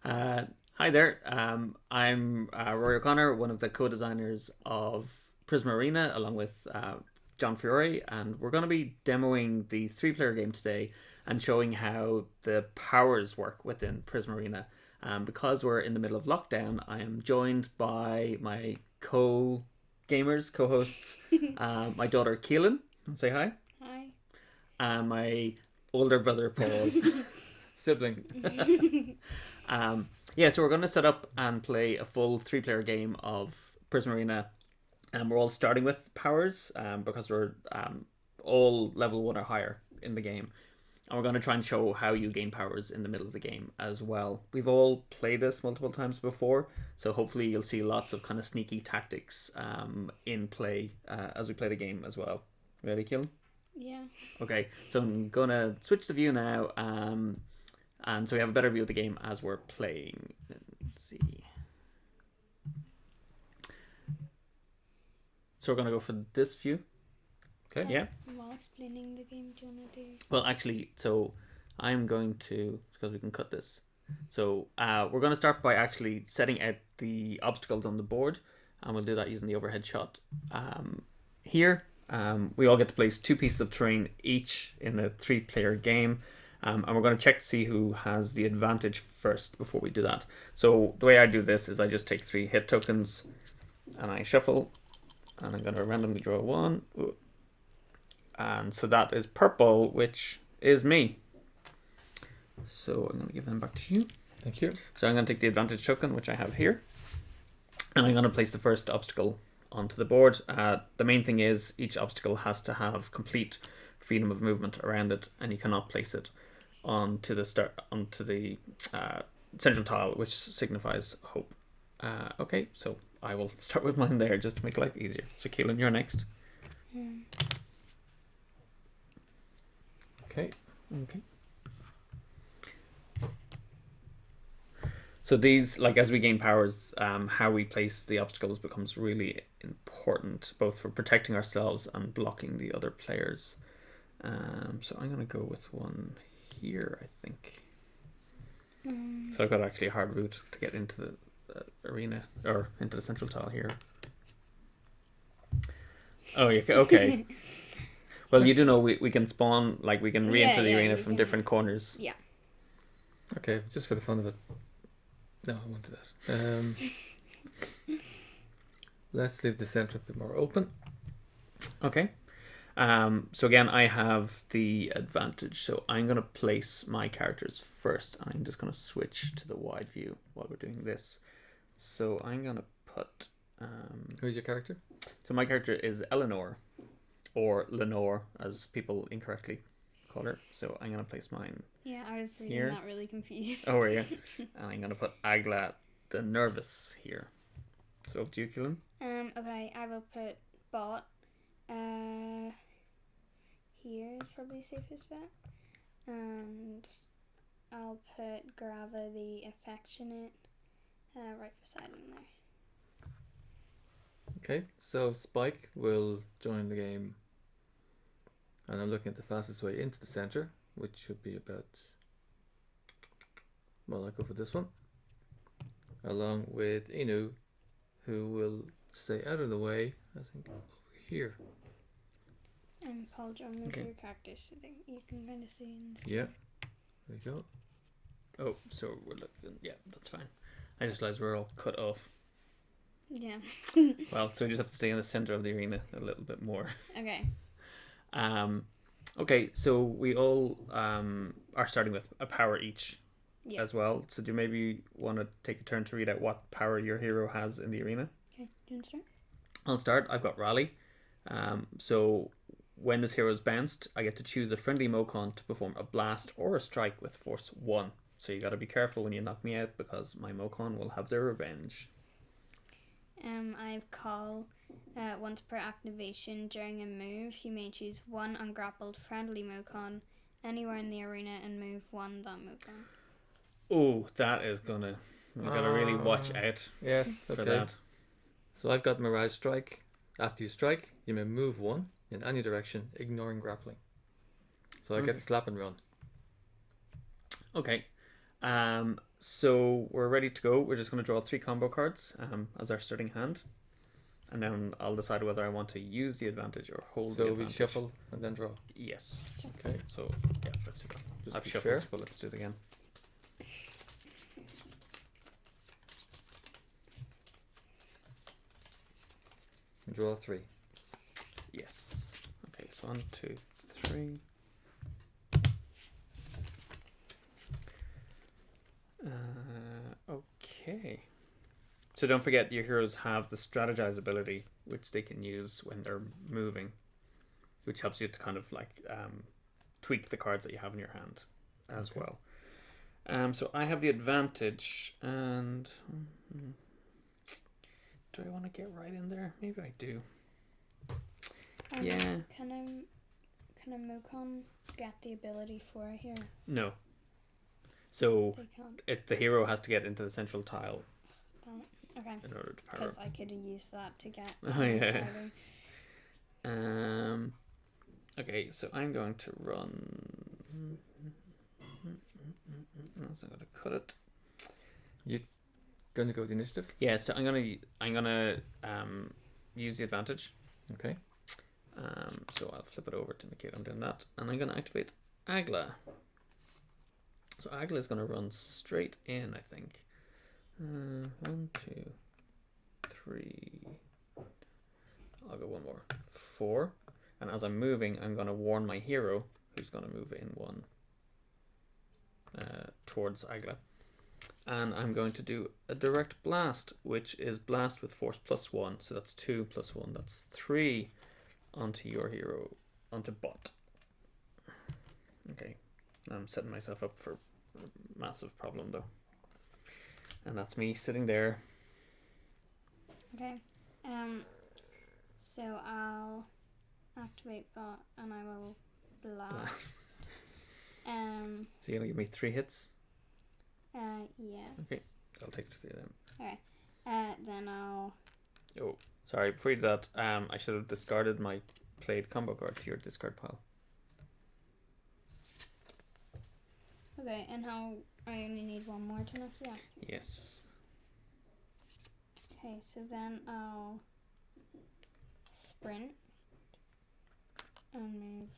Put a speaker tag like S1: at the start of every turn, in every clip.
S1: Hi there. I'm Rory O'Conor, one of the co-designers of Prisma Arena, along with John Fiore, and we're going to be demoing the three-player game today and showing how the powers work within Prisma Arena. Because we're in the middle of lockdown, I am joined by my co-hosts, my daughter Caolinn. Say hi.
S2: Hi.
S1: And my older brother Paul.
S3: Sibling.
S1: So we're going to set up and play a full three-player game of Prisma Arena. And we're all starting with powers because we're all level 1 or higher in the game. And we're going to try and show how you gain powers in the middle of the game as well. We've all played this multiple times before, so hopefully you'll see lots of kind of sneaky tactics in play as we play the game as well. Ready, Caolinn?
S2: Yeah.
S1: Okay, so I'm going to switch the view now, and so we have a better view of the game as we're playing. Let's see. So we're going to go for this view.
S3: Okay.
S1: Yeah.
S2: While explaining the game, do you want to do?
S1: Well, actually, so I'm going to, because we can cut this. So we're going to start by actually setting out the obstacles on the board, and we'll do that using the overhead shot. Here, we all get to place 2 pieces of terrain each in a 3-player game. And we're going to check to see who has the advantage first before we do that. So the way I do this is I just take 3 hit tokens and I shuffle, and I'm going to randomly draw 1. Ooh. And so that is purple, which is me. So I'm going to give them back to you.
S3: Thank you.
S1: So I'm going to take the advantage token, which I have here, and I'm going to place the first obstacle onto the board. The main thing is each obstacle has to have complete freedom of movement around it, and you cannot place it onto the central tile, which signifies hope. Okay, so I will start with mine there just to make life easier. So Caolinn, you're next.
S3: Okay.
S1: So these, like, as we gain powers, how we place the obstacles becomes really important, both for protecting ourselves and blocking the other players. So I'm going to go with one here, I think. So I've got actually a hard route to get into the arena, or into the central tile here. Oh, yeah, okay. Well, you do know we can spawn, like, we can re-enter the arena from different corners.
S2: Yeah.
S3: Okay, just for the fun of it. No, I won't do that. Let's leave the center a bit more open.
S1: Okay. So again, I have the advantage. So I'm going to place my characters first. I'm just going to switch to the wide view while we're doing this. So I'm going to put...
S3: Who's your character?
S1: So my character is Eleanor, or Lenore, as people incorrectly call her. So I'm going to place mine.
S2: Yeah, I was reading
S1: Here.
S2: that really confused.
S1: Oh, are you? And I'm going to put Agla the Nervous here. So up to you, Caolinn.
S2: Okay, I will put bout. Here is probably safest bet. And I'll put Grava the Affectionate right beside him there.
S3: Okay, so Spike will join the game, and I'm looking at the fastest way into the center, which should be about, well, I'll go for this one, along with Inu, who will stay out of the way, I think, over here.
S2: And Paul, John, move
S1: Okay.
S2: your characters so that you can kind of see. And
S3: Yeah, there we go.
S1: Oh, so we're looking... Yeah, that's fine. I just realized we're all cut off.
S2: Yeah.
S1: Well, so we just have to stay in the center of the arena a little bit more.
S2: Okay.
S1: Okay, so we all are starting with a power each as well. So do you maybe want to take a turn to read out what power your hero has in the arena?
S2: Okay, do you want to start?
S1: I'll start. I've got Rally. So when this hero is bounced, I get to choose a friendly Mocon to perform a blast or a strike with force 1. So you got to be careful when you knock me out, because my Mocon will have their revenge.
S2: I've call. Once per activation during a move, you may choose one ungrappled friendly Mocon anywhere in the arena and move one that Mocon.
S1: Oh, that is gonna... We gotta really watch out
S3: Yes,
S1: for
S3: okay.
S1: that.
S3: So I've got Mirage Strike. After you strike, you may move 1 in any direction, ignoring grappling. So I get to slap and run.
S1: Okay. So we're ready to go. We're just going to draw 3 combo cards as our starting hand. And then I'll decide whether I want to use the advantage or hold the
S3: So
S1: advantage.
S3: we shuffle and then draw.
S1: Yes.
S3: Okay.
S1: So, yeah, let's do that.
S3: Just
S1: I've
S3: be
S1: shuffled,
S3: fair.
S1: but let's do it again.
S3: Draw 3.
S1: Yes. Okay, so 1, 2, 3. Okay. So don't forget your heroes have the strategize ability, which they can use when they're moving, which helps you to kind of like tweak the cards that you have in your hand as
S3: Okay.
S1: well. So I have the advantage, and do I want to get right in there? Maybe I do. Yeah.
S2: Can a Mukon get the ability for it here?
S1: No. So
S2: They can't.
S1: the hero has to get into the central tile
S2: Okay.
S1: in order to power.
S2: Because I could have used that to get.
S1: Oh, yeah. Okay, so I'm going to run. So I'm going to cut it.
S3: Going to go with the initiative?
S1: Yeah, so I'm gonna use the advantage.
S3: Okay.
S1: So I'll flip it over to indicate I'm doing that, and I'm gonna activate Agla. So Agla is gonna run straight in, I think. 1, 2, 3. I'll go one more. 4. And as I'm moving, I'm gonna warn my hero, who's gonna move in 1 towards Agla. And I'm going to do a direct blast, which is blast with force +1. So that's 2 + 1. That's 3 onto your hero, onto bot. Okay. I'm setting myself up for a massive problem, though. And that's me sitting there.
S2: Okay. So I'll activate bot and I will blast.
S1: So you're going to give me 3 hits?
S2: Yeah.
S1: Okay. I'll take 3 of them.
S2: Okay. Then I'll.
S1: Oh, sorry. Before you do that, I should have discarded my played combo card to your discard pile.
S2: Okay, and how I only need 1 more to knock you out.
S1: Yes.
S2: Okay, so then I'll sprint and move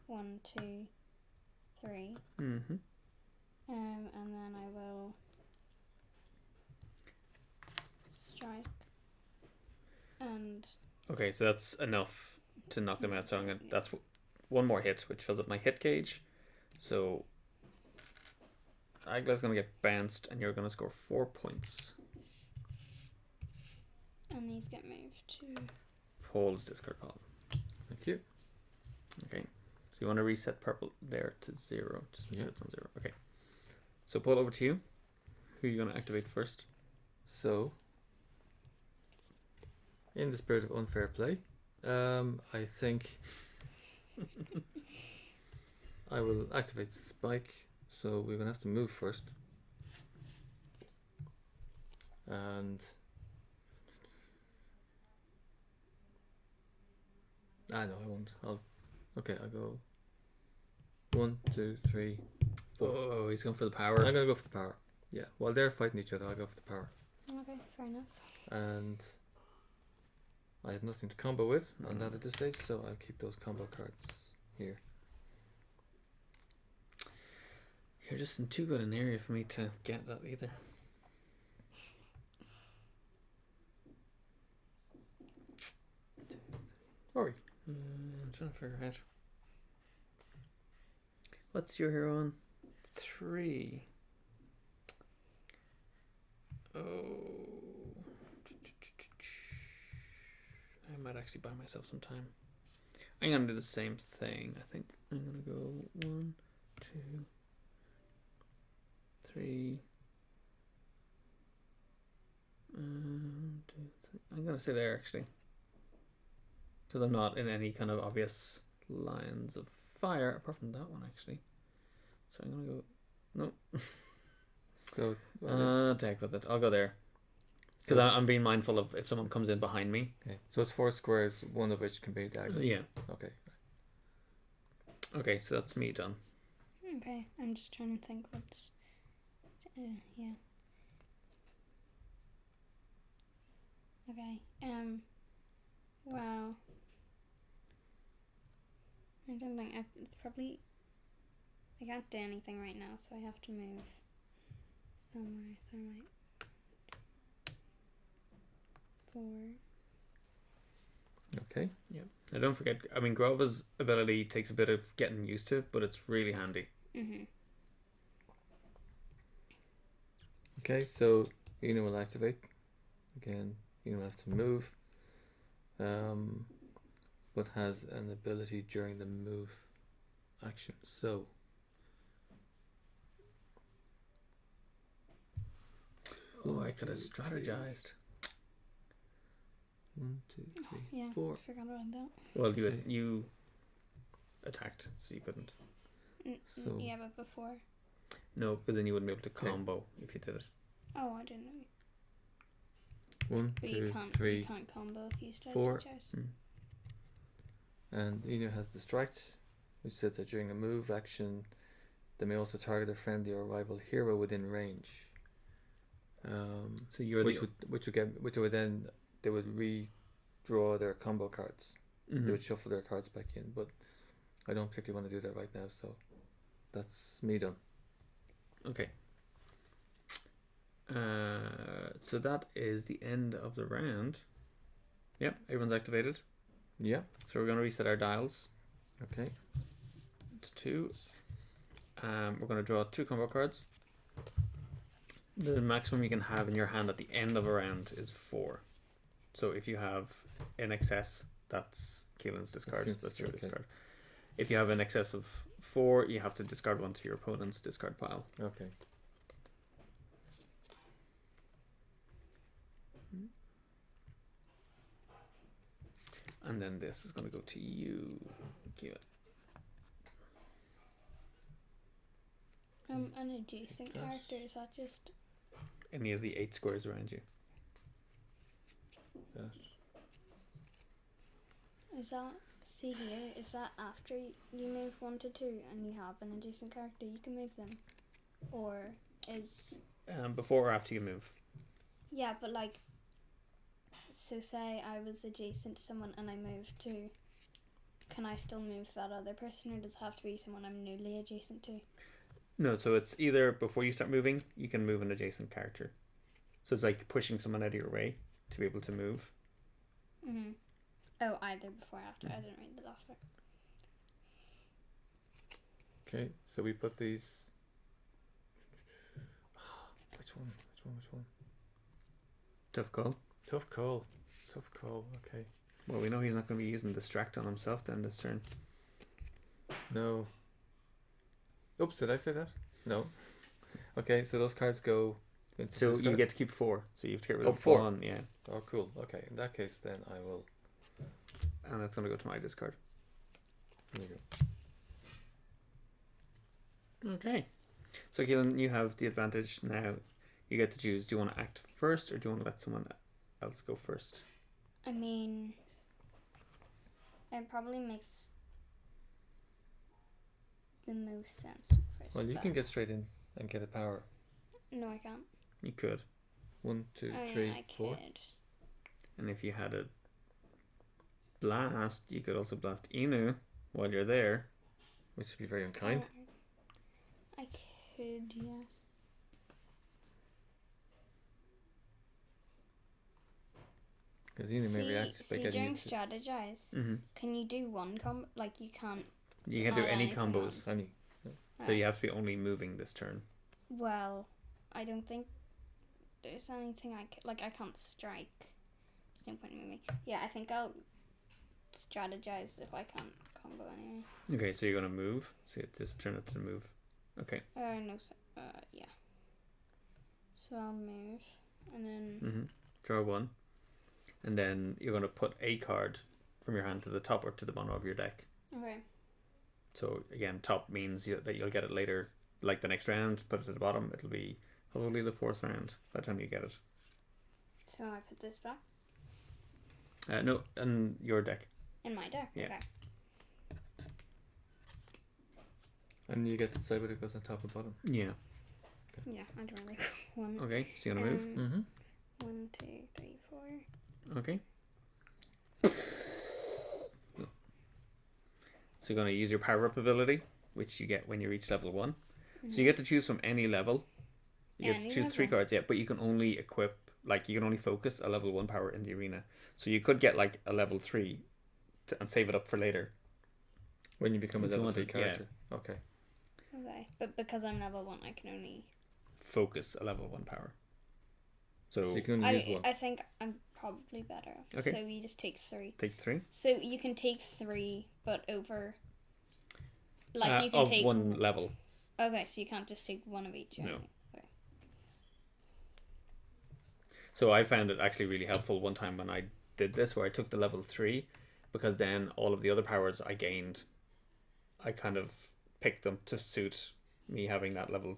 S2: 1, 2, 3.
S1: Mm-hmm.
S2: And then I will strike. And
S1: Okay, so that's enough to knock them out. So I'm gonna. That's 1 more hit, which fills up my hit gauge. So Agla's gonna get bounced, and you're gonna score 4 points.
S2: and these get moved to.
S1: Paul's discard pile.
S3: Thank you.
S1: Okay. So you want to reset purple there to 0. Just make sure
S3: Yeah.
S1: it's on 0. Okay. So Paul, over to you. Who are you going to activate first?
S3: So, in the spirit of unfair play, I think I will activate Spike. So we're gonna have to move first, and no, I won't. I'll go 1, 2, 3, 4.
S1: Oh, he's going for the power.
S3: I'm gonna go for the power. Yeah, while they're fighting each other, I'll go for the power.
S2: Okay, fair enough.
S3: And I have nothing to combo with on that at this stage, so I'll keep those combo cards here.
S1: You're just in too good an area for me to get that either.
S3: Rory.
S1: I'm trying to figure out. What's your hero on? 3. Oh. I might actually buy myself some time. I'm going to do the same thing. I think I'm going to go 1, 2, 3. 1, 2, 3. I'm going to stay there actually. Because I'm not in any kind of obvious lines of fire, apart from that one actually. So I'm going to go... Nope.
S3: So
S1: To heck with it. I'll go there. Because I'm being mindful of if someone comes in behind me.
S3: okay. So it's 4 squares, one of which can be diagonal.
S1: Yeah.
S3: Okay.
S1: Okay, so that's me done.
S2: Okay, I'm just trying to think what's... yeah. Okay, wow. I don't think it's probably... I can't do anything right now, so I have to move somewhere, so I might... 4.
S3: Okay.
S1: Yeah. Now don't forget, I mean, Grova's ability takes a bit of getting used to, but it's really handy.
S2: Mm-hmm.
S3: Okay, so Ina will activate. Again, Ina will have to move. But has an ability during the move action. So
S1: I could have strategized.
S3: 1, 2, 3, 4.
S2: I forgot about that.
S1: Well, you attacked, so you couldn't.
S3: So
S2: yeah, but before.
S1: No, but then you wouldn't be able to combo if you did it.
S2: Oh, I didn't know.
S3: 1,
S2: But
S3: 2,
S2: you
S3: 3,
S2: can't combo if you strategize.
S3: 4. And Ina has distract, which says that during a move action, they may also target a friendly or rival hero within range.
S1: So you're
S3: which would then they would redraw their combo cards.
S1: Mm-hmm.
S3: They would shuffle their cards back in, but I don't particularly want to do that right now, so that's me done.
S1: Okay. So that is the end of the round. Yep, everyone's activated.
S3: Yeah.
S1: So we're going to reset our dials.
S3: Okay.
S1: It's 2. We're going to draw 2 combo cards. The maximum you can have in your hand at the end of a round is 4. So if you have in excess, that's Caolinn's discard. That's your discard. If you have in excess of 4, you have to discard 1 to your opponent's discard pile.
S3: Okay.
S1: And then this is going to go to you, Caolinn.
S2: An adjacent character, is that just...
S1: Any of the 8 squares around you.
S2: Is that... See here, is that after you move 1 to 2 and you have an adjacent character, you can move them? Or is...
S1: Before or after you move?
S2: Yeah, but like... So say I was adjacent to someone and I moved to... Can I still move that other person, or does it have to be someone I'm newly adjacent to?
S1: No, so it's either before you start moving, you can move an adjacent character. So it's like pushing someone out of your way to be able to move.
S2: Mm-hmm. Oh, either before or after. I didn't read the last bit.
S3: Okay, so we put these... Which one?
S1: Tough call.
S3: Tough call. Okay.
S1: Well, we know he's not going to be using distract on himself then this turn.
S3: No. Oops, did I say that? No. Okay, so those cards go into
S1: So
S3: discard?
S1: you get to keep 4. So you have to get rid of
S3: 4.
S1: 1, yeah.
S3: Oh, cool. Okay, in that case, then I will...
S1: And that's going to go to my discard.
S3: There you go.
S1: Okay. So Caolinn, you have the advantage now. You get to choose, do you want to act first or do you want to let someone else go first?
S2: I mean... It probably makes the most sense to go first.
S3: Well, you can get straight in and get a power.
S2: No, I can't.
S1: You could.
S3: 1, 2,
S2: Oh,
S3: 3,
S2: yeah, I
S3: 4.
S2: could.
S1: And if you had a blast, you could also blast Inu while you're there.
S3: Which would be very unkind.
S2: Oh, I could, yes.
S3: Because Ina may react by getting
S2: during
S3: into...
S2: strategize,
S1: Mm-hmm.
S2: can you do one combo? Like, you can't...
S1: You can't do
S2: Not
S1: any
S2: anything
S1: combos.
S3: Any.
S1: So you have to be only moving this turn.
S2: Well, I don't think there's anything I can... Like, I can't strike. There's no point in moving. Yeah, I think I'll strategize if I can't combo anyway.
S1: Okay, so you're going to move. So you just turn it to move. Okay.
S2: No, yeah. So I'll move, and then...
S1: Mm-hmm. Draw 1. And then you're going to put a card from your hand to the top or to the bottom of your deck.
S2: Okay.
S1: So again, top means that you'll get it later, like the next round. Put it to the bottom. It'll be probably the 4th round by the time you get it.
S2: So I put this back?
S1: No, in your deck.
S2: In my deck?
S1: Yeah.
S2: Okay.
S3: And you get to decide whether it goes on top or bottom.
S1: Yeah.
S2: Yeah, I don't really want.
S1: Okay, so you're gonna move.
S3: Mm-hmm.
S2: 1, 2, 3, 4.
S1: Okay. So you're gonna use your power up ability, which you get when you reach level 1. So you get to choose from any level. You get to
S2: Any
S1: choose 3
S2: level?
S1: cards, yeah, but you can only equip, like, you can only focus a level 1 power in the arena. So you could get, like, a level 3 and save it up for later.
S3: When you become a
S1: If you
S3: level
S1: want
S3: 3
S1: to, yeah.
S3: character. Okay.
S2: Okay, but because I'm level 1, I can only.
S1: Focus a level 1 power.
S3: So
S1: So
S3: you can only use one.
S2: I think I'm probably better off.
S1: Okay.
S2: So you just take 3.
S1: take 3.
S2: So you can take 3, but over. Like you can
S1: of
S2: take
S1: 1 level.
S2: Okay, so you can't just take 1 of each.
S1: No.
S2: only. Okay.
S1: So I found it actually really helpful one time when I did this, where I took the level 3, because then all of the other powers I gained, I kind of picked them to suit me having that level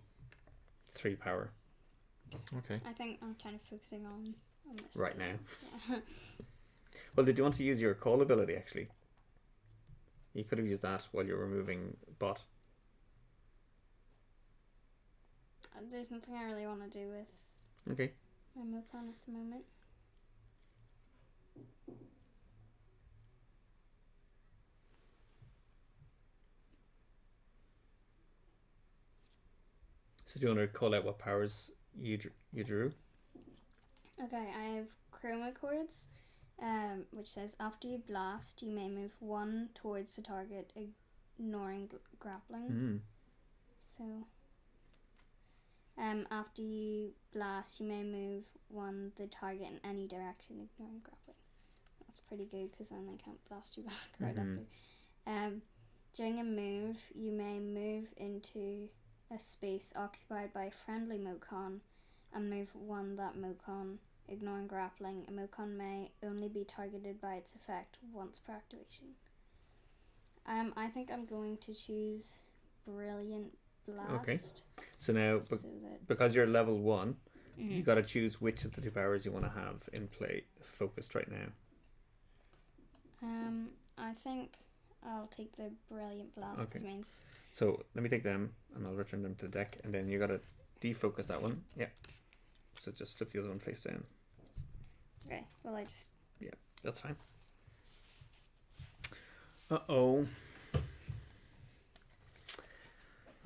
S1: 3 power
S3: Okay.
S2: I think I'm kind of focusing on this
S1: right
S2: one.
S1: now.
S2: Yeah.
S1: Well, did you want to use your call ability, actually? You could have used that while you're removing bot.
S2: There's nothing I really want to do with
S1: Okay.
S2: my Mokon at the moment.
S1: So do you want to call out what powers you drew?
S2: Okay, I have chroma chords, which says after you blast, you may move 1 towards the target, ignoring grappling.
S1: Mm.
S2: So, after you blast, you may move 1 the target in any direction, ignoring grappling. That's pretty good because then they can't blast you back right after. During a move, you may move into a space occupied by a friendly Mokon and move 1 that Mokon, ignoring grappling. A Mokon may only be targeted by its effect once per activation. I think I'm going to choose Brilliant Blast.
S1: Okay. So now,
S2: So that
S1: because you're level 1, you got to choose which of the 2 powers you want to have in play focused right now.
S2: I think I'll take the Brilliant Blast because
S1: Okay.
S2: it means
S1: So let me take them and I'll return them to the deck, and then you got to defocus that one. Yeah. So just flip the other one face down.
S2: okay. Well, I just
S1: That's fine. Uh-oh.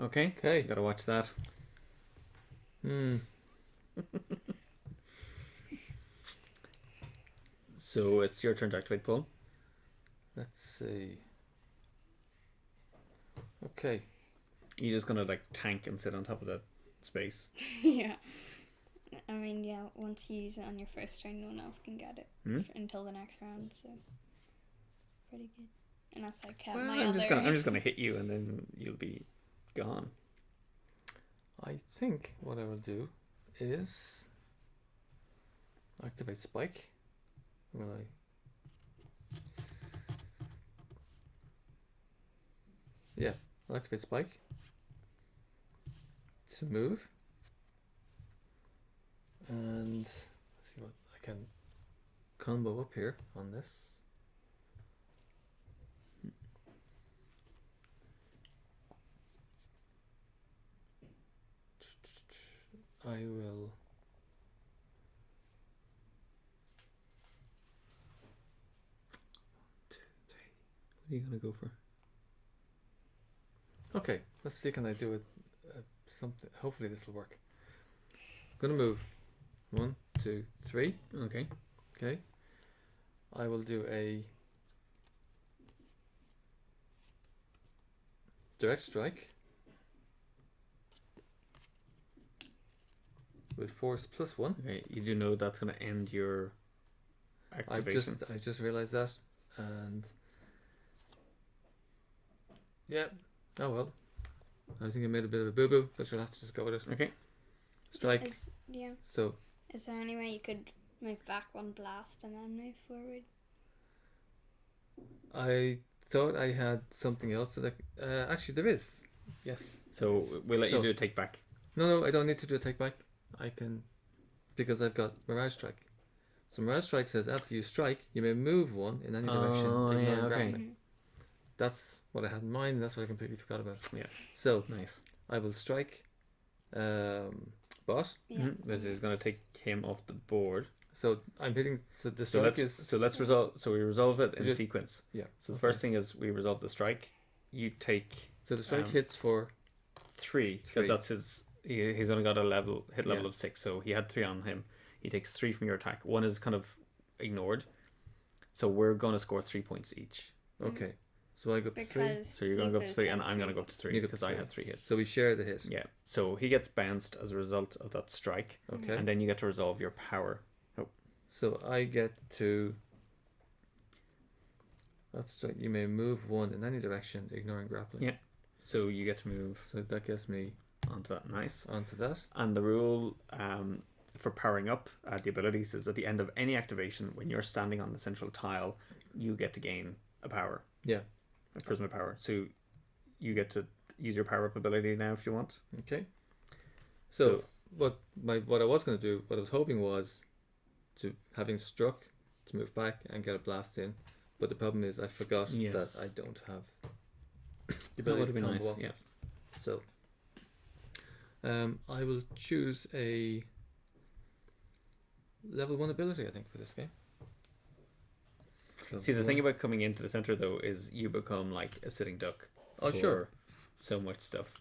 S1: Okay.
S3: Okay.
S1: Gotta watch that. So it's your turn to activate pull.
S3: Let's see. Okay.
S1: You're just gonna like tank and sit on top of that space.
S2: yeah. I mean, yeah. Once you use it on your first turn, no one else can get it until the next round. So pretty good. Unless I count
S1: Well,
S2: my
S1: I'm
S2: other.
S1: just gonna hit you and then you'll be gone.
S3: I think what I will do is activate Spike. Will I? Yeah, I'll activate Spike to move. And let's see what I can combo up here on this. I will.
S1: What are you gonna go for?
S3: Okay, let's see. Can I do it? Something. Hopefully this will work. I'm gonna move. 1, 2, 3.
S1: Okay.
S3: Okay. I will do a direct strike with force +1.
S1: Okay. You do know that's gonna end your activation.
S3: I just realized that, and yeah. Oh well. I think I made a bit of a boo boo, but you'll have to just go with it.
S1: Okay.
S3: Strike.
S2: Yeah.
S3: So
S2: Is there any way you could move back 1 blast and then move forward?
S3: I thought I had something else that actually there is. Yes.
S1: So we'll let you
S3: So-
S1: do a take back.
S3: No, I don't need to do a take back. I can, because I've got Mirage Strike. So Mirage Strike says after you strike, you may move 1 in any direction.
S1: Oh,
S3: ignoring
S1: yeah, okay.
S3: grappling. that's what I had in mind, and that's what I completely forgot about.
S1: Yeah.
S3: So
S1: Nice.
S3: I will strike Bot.
S2: Yeah.
S1: This is going to take him off the board.
S3: So I'm hitting. So the
S1: So
S3: strike is.
S1: let's resolve. So we resolve it in
S3: Just-
S1: sequence.
S3: Yeah.
S1: So the first thing is we resolve the strike. You take
S3: So the strike
S1: um,
S3: hits for.
S1: 3 because
S3: Three.
S1: that's his. He's only got a hit level
S3: Yeah.
S1: of 6, so he had 3 on him. He takes 3 from your attack. 1 is kind of ignored. So we're going to score 3 points each.
S3: Okay. So I go up to 3.
S2: Because
S1: So you're going to go up to 3, and I'm going to go up to 3
S3: You go up to
S1: because I
S3: 3.
S1: had 3 hits.
S3: So we share the hit.
S1: Yeah. So he gets bounced as a result of that strike,
S3: Okay.
S1: and then you get to resolve your power.
S3: So I get to. That's right. You may move 1 in any direction, ignoring grappling.
S1: Yeah. So you get to move
S3: So that gets me
S1: onto that. Nice.
S3: onto that.
S1: And the rule for powering up the abilities is at the end of any activation, when you're standing on the central tile, you get to gain a power.
S3: Yeah.
S1: A Prisma power. So you get to use your power up ability now if you want.
S3: Okay. So what I was going to do, what I was hoping was to having struck to move back and get a blast in, but the problem is I forgot
S1: Yes.
S3: that I don't have the
S1: That
S3: ability
S1: would
S3: to
S1: have been
S3: combo
S1: nice.
S3: off
S1: Yeah.
S3: it. So I will choose a level 1 ability, I think, for this game. So
S1: See, the thing about coming into the center though is you become like a sitting duck.
S3: Oh,
S1: for
S3: sure.
S1: So much stuff,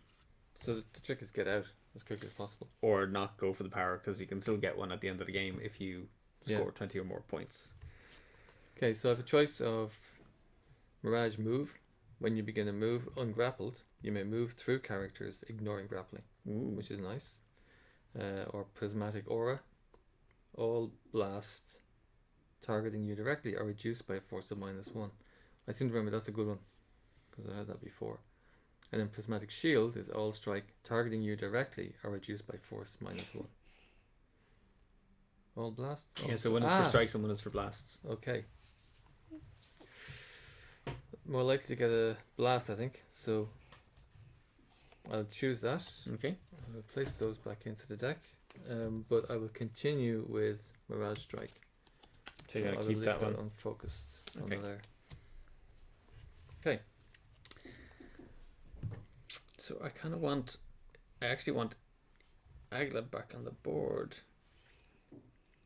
S3: So the trick is get out as quickly as possible.
S1: or not go for the power because you can still get one at the end of the game if you
S3: Yeah.
S1: score 20 or more points.
S3: Okay, so I have a choice of Mirage Move. When you begin a move ungrappled, you may move through characters ignoring grappling,
S1: Ooh.
S3: which is nice. Or Prismatic Aura. All blasts targeting you directly are reduced by a force of -1. I seem to remember that's a good one because I had that before. And then Prismatic Shield is all strike targeting you directly are reduced by force -1. All blasts?
S1: Yeah, so one is for strikes and one is for blasts.
S3: Okay. More likely to get a blast, I think. So I'll choose that.
S1: Okay.
S3: I'll place those back into the deck. But I will continue with Mirage Strike.
S1: So you're
S3: I
S1: going
S3: will
S1: to keep
S3: leave
S1: that one.
S3: unfocused
S1: Okay.
S3: under there. Okay.
S1: So I kind of want, I actually want Agla back on the board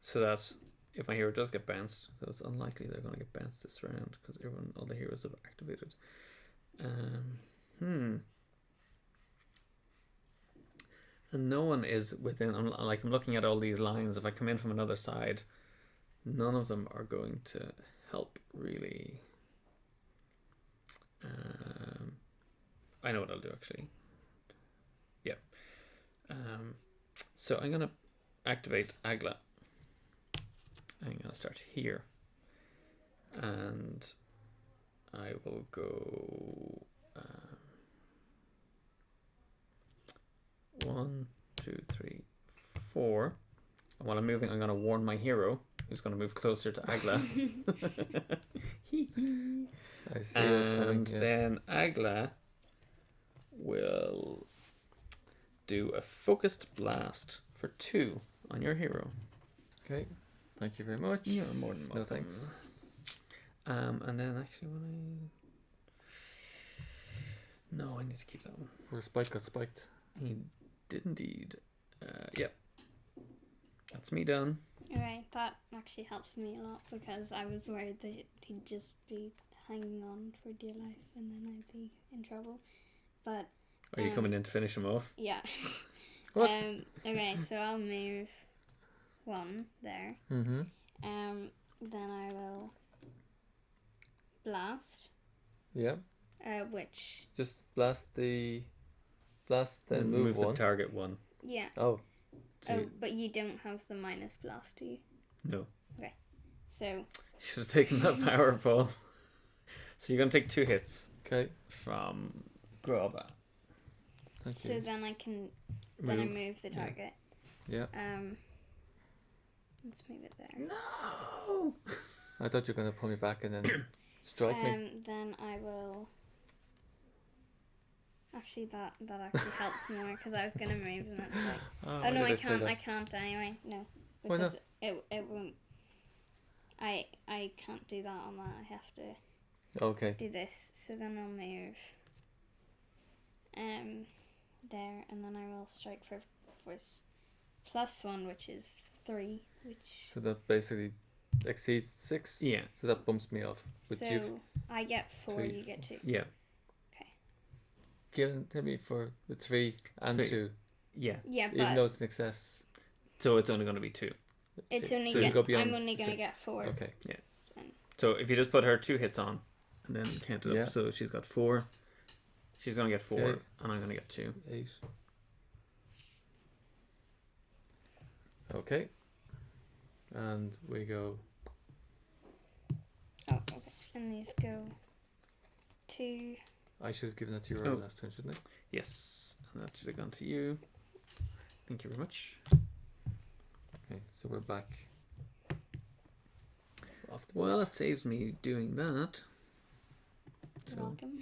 S1: so that if my hero does get bounced, so it's unlikely they're going to get bounced this round because all the heroes have activated. And no one is within, I'm looking at all these lines. If I come in from another side, none of them are going to help really. I know what I'll do actually. Yeah. So I'm gonna activate Agla. I'm gonna start here, and I will go 1, 2, 3, 4. And while I'm moving, I'm gonna warn my hero, who's gonna move closer to Agla.
S3: I see what's coming.
S1: And
S3: Yeah.
S1: then Agla will do a focused blast for 2 on your hero.
S3: Okay. Thank you very much.
S1: You're more than welcome.
S3: No thanks.
S1: And then actually no, I need to keep that one.
S3: Where Spike got spiked.
S1: He did indeed. Yep. That's me done.
S2: Alright, that actually helps me a lot because I was worried that he'd just be hanging on for dear life and then I'd be in trouble. But
S1: Are you coming in to finish him off?
S2: yeah.
S3: What?
S2: Okay, so I'll move 1 there.
S3: Mm-hmm.
S2: Then I will blast.
S3: Yeah.
S2: Which
S3: Just blast, then move
S1: the
S3: 1.
S1: target 1.
S2: yeah.
S3: Oh. So
S2: Oh, but you don't have the minus blast, do you?
S1: No.
S2: So
S1: Should have taken that power, Paul. So you're going to take 2 hits
S3: okay.
S1: from Grava.
S3: Thank
S2: so
S3: you.
S2: then I can then I move the
S3: Yeah.
S2: target.
S3: Yeah.
S2: Let's move it there.
S1: No!
S3: I thought you were going to pull me back and then strike me.
S2: Then I will. Actually, that actually helps more because I was gonna move and that's like.
S3: Oh,
S2: Oh no,
S3: why
S2: I
S3: did say
S2: can't.
S3: that?
S2: I can't anyway. No,
S3: Why
S2: because
S3: not?
S2: it won't. I can't do that on that. I have to.
S3: Okay.
S2: do this. So then I'll move there, and then I will strike for +1, which is 3.
S3: So that basically exceeds 6.
S1: Yeah.
S3: So that bumps me off. But
S2: So
S3: you've
S2: I get 4,
S3: 3.
S2: you get 2.
S1: Yeah.
S3: Caolinn hit me for the 3 and
S1: 3.
S3: 2,
S1: Yeah.
S2: Yeah,
S3: even though
S2: but
S3: it's in excess.
S1: So it's only going to be 2.
S2: it's
S3: so
S2: only
S3: you go beyond
S2: I'm only gonna
S3: 6.
S2: get 4.
S3: Okay.
S1: So if you just put her 2 hits on and then count it
S3: Yeah.
S1: up, so she's got 4. She's going to get 4,
S3: Okay.
S1: and I'm going to get 2.
S3: 8. Okay. And we go.
S2: Oh, okay. And these go 2.
S3: I should have given that to you last turn, shouldn't I?
S1: Yes, and that should have gone to you. Thank you very much.
S3: Okay, so we're back. Off the
S1: Well, it saves me doing that.
S2: You're
S1: So,
S2: welcome.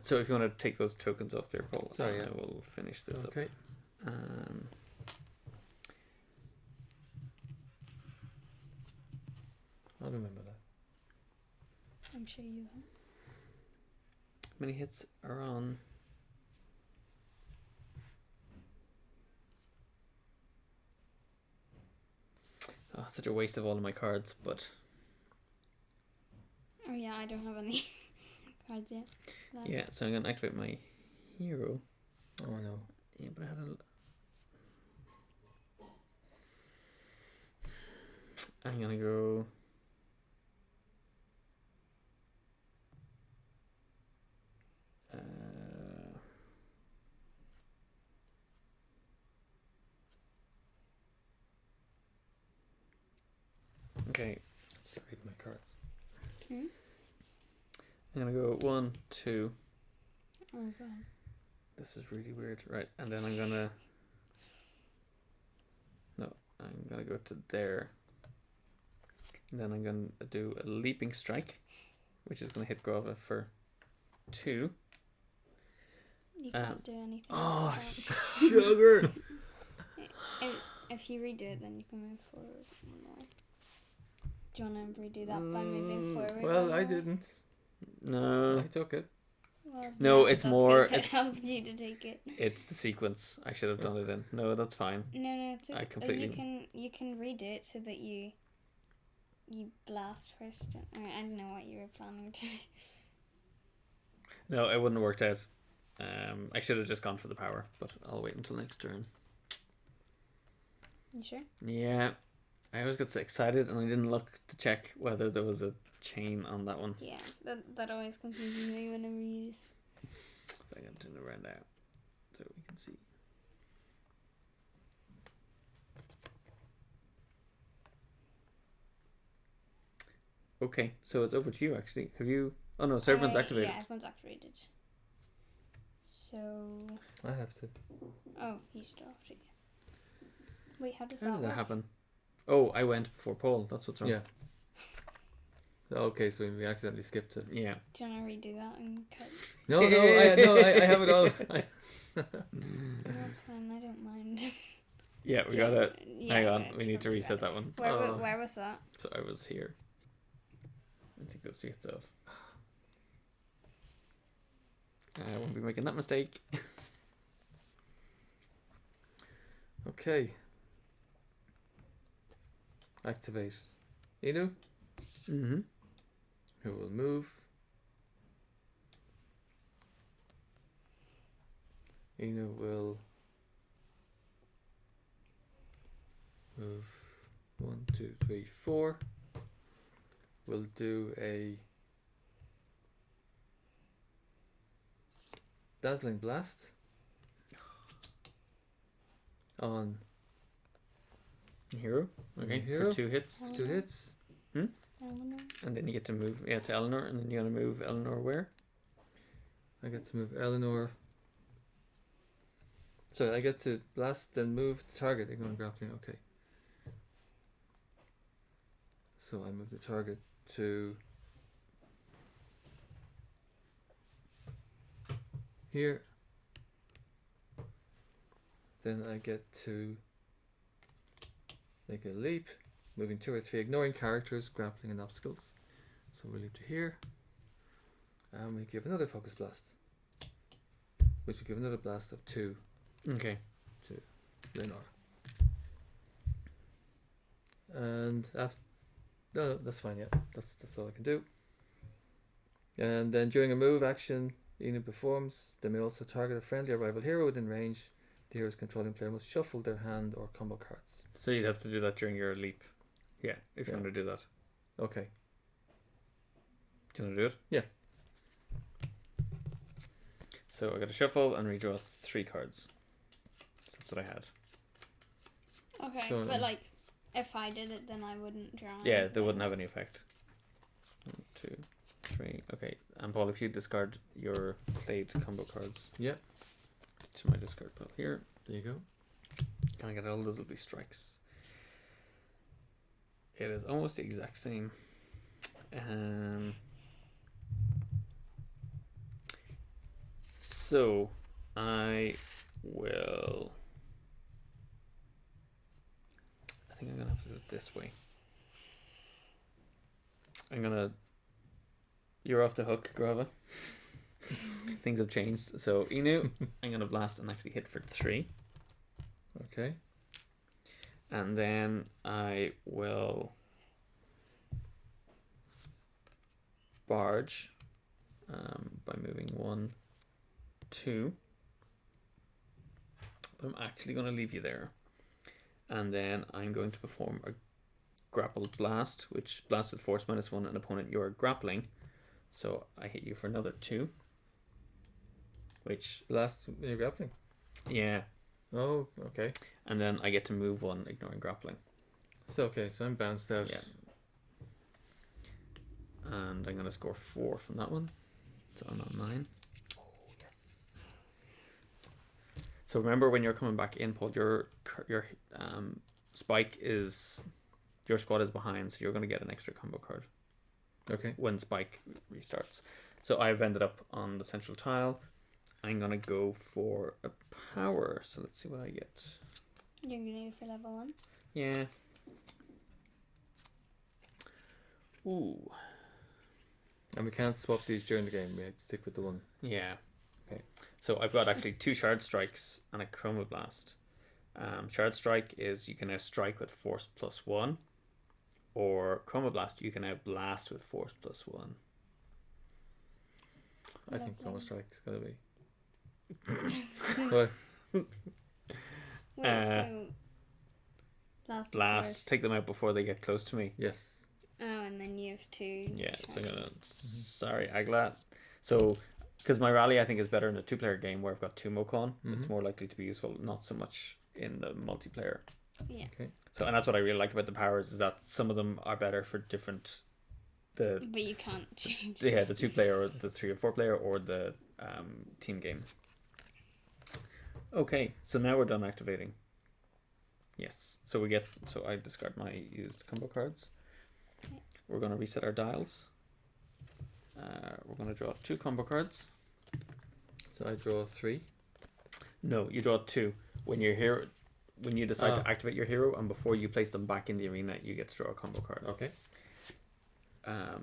S1: so if you want to take those tokens off there, Paul,
S3: Sorry,
S1: I
S3: yeah.
S1: will finish this
S3: Okay.
S1: up.
S3: I'll remember that.
S2: I'm sure you will.
S1: How many hits are on? Oh, such a waste of all of my cards, but
S2: Oh yeah, I don't have any cards yet. left.
S1: yeah, so I'm going to activate my hero.
S3: Oh no.
S1: Yeah, but I had I'm going to go... Okay,
S3: Let's read my cards.
S2: Hmm?
S1: I'm gonna go 1, 2.
S2: Oh god.
S1: This is really weird, right? And then I'm gonna. No, I'm gonna go to there. And then I'm gonna do a leaping strike, which is gonna hit Grava for 2.
S2: You can't do anything.
S1: Oh,
S2: with that.
S1: sugar!
S2: If you redo it, then you can move forward one more. Do you want to redo that by moving forward?
S3: Well,
S2: one
S3: I
S2: more?
S3: didn't.
S1: No,
S3: I took it.
S2: Well,
S1: No, it's
S2: that's
S1: more-
S2: 'cause I
S1: it's-
S2: helped you to take it.
S1: it's the sequence. I should have done it in. No, that's fine.
S2: No, it's okay.
S1: I completely-
S2: You can redo it so that you blast first. I don't know what you were planning to do.
S1: No, it wouldn't have worked out. I should have just gone for the power, but I'll wait until next turn.
S2: You sure?
S1: Yeah, I always get so excited and I didn't look to check whether there was a chain on that one.
S2: Yeah, that always confuses me whenever you use.
S1: I'm going to turn it around now so we can see. Okay, so it's over to you actually. Have you... Oh no, so everyone's activated.
S2: Yeah, everyone's activated. So...
S3: I have to.
S2: Oh, you still have to. Wait, how does
S1: How
S2: that
S1: did that
S2: work?
S1: happen? Oh, I went before Paul. That's what's wrong.
S3: Yeah. Okay, so we accidentally skipped it.
S1: Yeah.
S2: Do you want to redo that and cut?
S3: No, I have it all.
S2: That's fine, I don't mind.
S1: Yeah, we
S2: Do
S1: got
S2: you-
S1: it.
S2: yeah,
S1: Hang on,
S2: it's
S1: we need to
S2: probably
S1: reset
S2: better.
S1: that one.
S2: Where was that?
S1: So I was here. I think those 2 hits off. I won't be making that mistake.
S3: Okay. Activate Inu,
S1: Mm-hmm.
S3: who will move. Inu will move 1, 2, 3, 4. We'll do a Dazzling Blast on
S1: Hero. Okay,
S3: Hero.
S1: for 2 hits.
S3: 2 hits.
S2: Eleanor?
S1: And then you get to move, yeah, to Eleanor, and then you're going to move Eleanor where?
S3: I get to move Eleanor. So I get to blast, then move the target, ignoring grappling. Okay. So I move the target to here. Then I get to make a leap, moving 2 or 3, ignoring characters, grappling, and obstacles. So we'll leave to here. And we give another focus blast. Which will give another blast of 2
S1: Okay.
S3: to Lenore. And after, no, that's fine. Yeah, that's all I can do. And then during a move action, Inu performs. They may also target a friendly or rival hero within range. The hero's controlling player must shuffle their hand or combo cards.
S1: So you'd have to do that during your leap. Yeah, if you
S3: Yeah.
S1: want to do that.
S3: Okay.
S1: Do you want to do it?
S3: Yeah.
S1: So I got to shuffle and redraw 3 cards. That's what I had.
S2: Okay,
S3: So,
S2: but like, if I did it, then I wouldn't draw.
S1: Yeah, they
S2: anything.
S1: wouldn't have any effect. 1, 2, 3. Okay, and Paul, if you discard your played combo cards
S3: Yeah.
S1: to my discard pile here,
S3: There you go.
S1: can I get all those lovely strikes? It is almost the exact same. So I will. I think I'm gonna have to do it this way. You're off the hook, Grava. Things have changed. So Inu, I'm gonna blast and actually hit for 3.
S3: Okay.
S1: And then I will barge by moving 1, 2. But I'm actually going to leave you there. And then I'm going to perform a grappled blast, which blasts with force -1 an opponent you're grappling. So I hit you for another 2. Which,
S3: Blast when you're grappling.
S1: yeah.
S3: Oh, okay.
S1: And then I get to move 1, ignoring grappling.
S3: So so I'm bounced out.
S1: Yeah. And I'm going to score 4 from that one. So I'm on 9. Oh, yes. So remember when you're coming back in, Paul, your Spike is... Your squad is behind, so you're going to get an extra combo card
S3: Okay.
S1: when Spike restarts. So I've ended up on the central tile. I'm going to go for a power. So let's see what I get.
S2: You're gonna go for level 1.
S1: Yeah. Ooh.
S3: And we can't swap these during the game. We have to stick with the one.
S1: Yeah.
S3: Okay.
S1: So I've got actually 2 shard strikes and a chroma blast. Shard strike is you can now strike with force +1, or chroma blast you can now blast with force +1.
S3: I think
S2: Lovely.
S3: Chroma Strike's gotta be. What?
S2: Wait, so
S1: Blast, take them out before they get close to me.
S3: Yes.
S2: Oh, and then you have 2.
S1: Yeah, so I'm
S2: shots.
S1: gonna. Sorry, Agla. So, because my rally I think is better in a 2-player game where I've got 2 Mokon, it's more likely to be useful, not so much in the multiplayer.
S2: Yeah.
S3: Okay.
S1: So, and that's what I really like about the powers is that some of them are better for different.
S2: But you can't change.
S1: Yeah, the 2-player or the 3 or 4-player or the team game. Okay, so now we're done activating. Yes, so I discard my used combo cards.
S2: Okay.
S1: We're going to reset our dials. We're going to draw 2 combo cards.
S3: So I draw 3.
S1: No, you draw 2 when you decide to activate your hero, and before you place them back in the arena, you get to draw a combo card.
S3: Okay.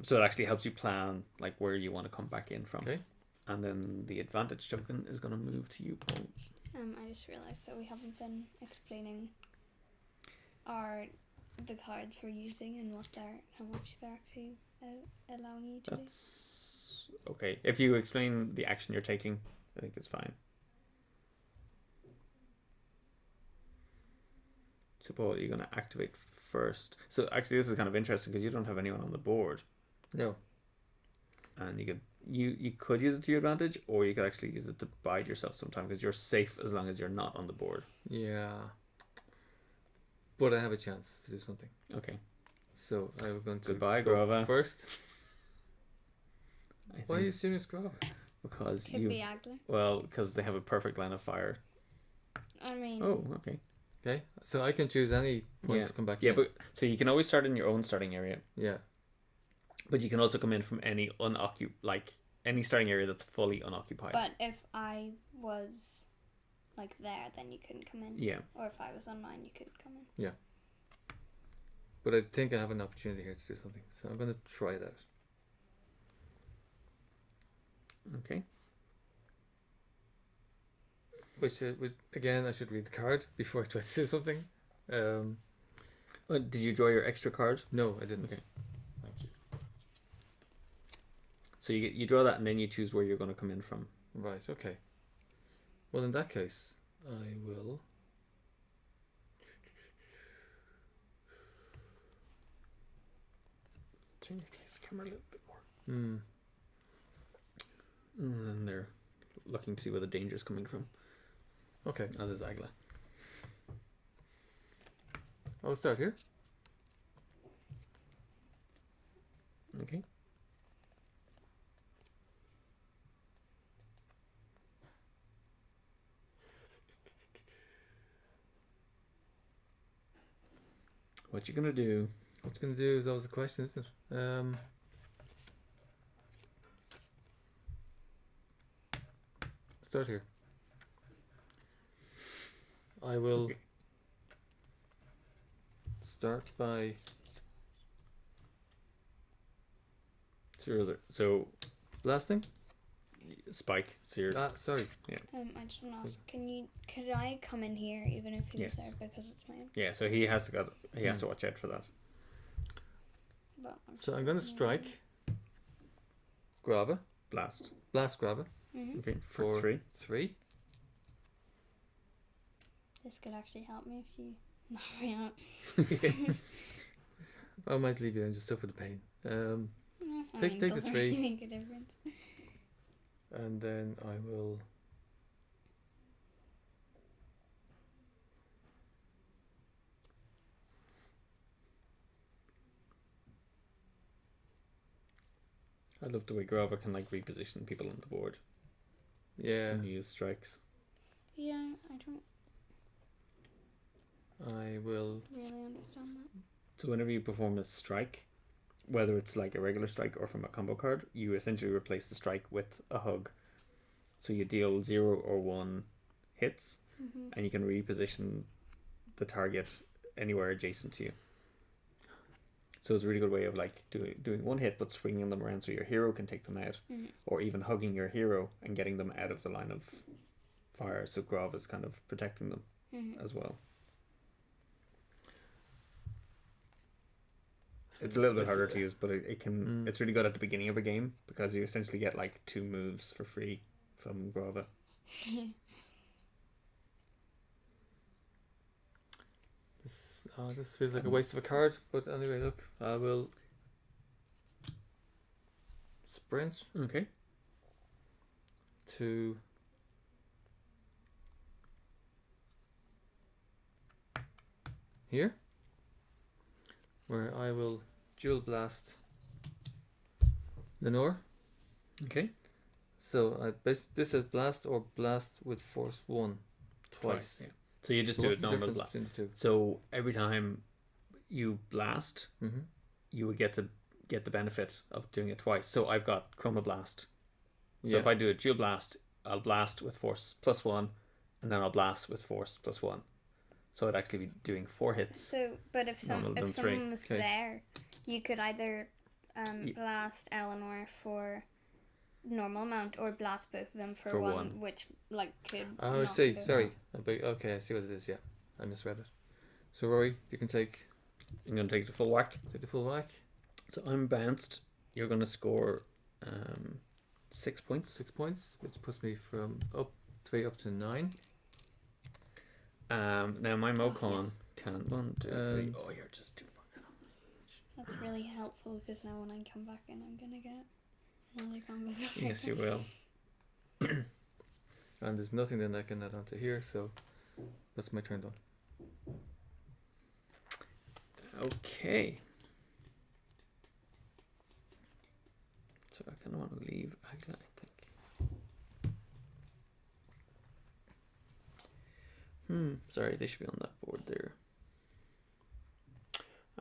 S1: So it actually helps you plan like where you want to come back in from.
S3: Okay.
S1: And then the advantage token is going to move to you, Paul.
S2: I just realised that we haven't been explaining the cards we're using and how much they're actually allowing you to
S1: That's okay. If you explain the action you're taking, I think it's fine. So, Paul, you're going to activate first. So, actually, this is kind of interesting because you don't have anyone on the board,
S3: No.
S1: and you could use it to your advantage, or you could actually use it to bide yourself sometime because you're safe as long as you're not on the board.
S3: Yeah. But I have a chance to do something.
S1: Okay.
S3: So I'm going to
S1: Goodbye,
S3: go
S1: Grava.
S3: first.
S1: I
S3: Why are
S1: think
S3: you serious, Grava?
S1: because
S2: Could be Agler.
S1: because they have a perfect line of fire.
S2: I mean,
S1: Oh, okay.
S3: Okay. So I can choose any point
S1: Yeah.
S3: to come back
S1: Yeah,
S3: in.
S1: but so you can always start in your own starting area.
S3: Yeah.
S1: But you can also come in from any any starting area that's fully unoccupied.
S2: but if I was like there, then you couldn't come in.
S1: Yeah.
S2: Or if I was on mine, you couldn't come in.
S3: But I think I have an opportunity here to do something. So I'm going to try it out.
S1: Okay.
S3: Which again, I should read the card before I try to do something.
S1: Did you draw your extra card?
S3: No, I didn't.
S1: Okay. So you draw that, and then you choose where you're going to come in from.
S3: Right. Okay. Well, in that case, I will.
S1: Turn your face camera a little bit more.
S3: Hmm.
S1: And they're looking to see where the danger is coming from.
S3: Okay.
S1: As is Agla.
S3: I'll start here.
S1: Okay. What you gonna do?
S3: What's going to do is always the question, isn't it? Start here. I will
S1: Okay.
S3: start by
S1: So
S3: blasting.
S1: spike. So you're
S3: Sorry.
S2: I just want to ask, could I come in here even if he was
S1: Yes.
S2: there because it's mine?
S1: yeah. So he has to watch out for that.
S2: But
S3: So I'm going to strike Grava.
S1: Blast.
S3: Blast Grava.
S2: Mm-hmm.
S1: Okay.
S3: For
S1: For 3.
S3: 3.
S2: This could actually help me if you knock me out.
S3: I might leave you and just suffer the pain.
S2: I
S3: Take the
S2: doesn't
S3: 3.
S2: really make a difference.
S3: And then I will.
S1: I love the way Grava can like reposition people on the board
S3: Yeah.
S1: and use strikes.
S2: Yeah, I don't
S3: I will.
S2: really understand that.
S1: So whenever you perform a strike, whether it's like a regular strike or from a combo card, you essentially replace the strike with a hug. So you deal 0 or 1 hits,
S2: Mm-hmm.
S1: and you can reposition the target anywhere adjacent to you. So it's a really good way of like doing 1 hit but swinging them around so your hero can take them out,
S2: Mm-hmm.
S1: or even hugging your hero and getting them out of the line of fire. So Grav is kind of protecting them
S2: Mm-hmm.
S1: as well. It's a little bit harder to use, but it can. It's really good at the beginning of a game because you essentially get like 2 moves for free from Grava.
S3: This feels like a waste of a card, but anyway, look, I will sprint
S1: Okay.
S3: to here, where I will dual blast Lenore.
S1: Okay.
S3: So this says blast or blast with force 1 twice.
S1: Yeah. So you just
S3: So
S1: do
S3: what's
S1: it
S3: the
S1: normal
S3: difference
S1: blast.
S3: between the two?
S1: So every time you blast,
S3: Mm-hmm.
S1: you would get the benefit of doing it twice. So I've got Chroma Blast. So
S3: Yeah.
S1: if I do a dual blast, I'll blast with force +1, and then I'll blast with force +1. So I'd actually be doing 4 hits.
S2: So, but if
S1: Normal than 3.
S2: someone was
S3: Okay.
S2: there, you could either
S1: Ye-
S2: blast Eleanor for normal amount or blast both of them for,
S1: For
S2: one,
S1: one.
S2: which like could.
S3: Oh, I
S2: knock
S3: see.
S2: both
S3: Sorry. Okay, I see what it is. Yeah, I misread it. So Rory, you can take
S1: I'm going to take the full whack.
S3: the full whack.
S1: So I'm bounced. You're going to score 6 points.
S3: 6 points, which puts me from up 3 up to 9.
S1: Now my Mocon
S2: yes.
S1: can 1, 2, 3.
S3: And-
S1: Oh, you're just too far.
S2: That's really helpful because now when I come back in, I'm gonna get another combo.
S1: Yes, you will.
S3: And there's nothing then I can add onto here, so that's my turn done.
S1: Okay. So I kind of want to leave Agla, I think. Sorry, they should be on that board there.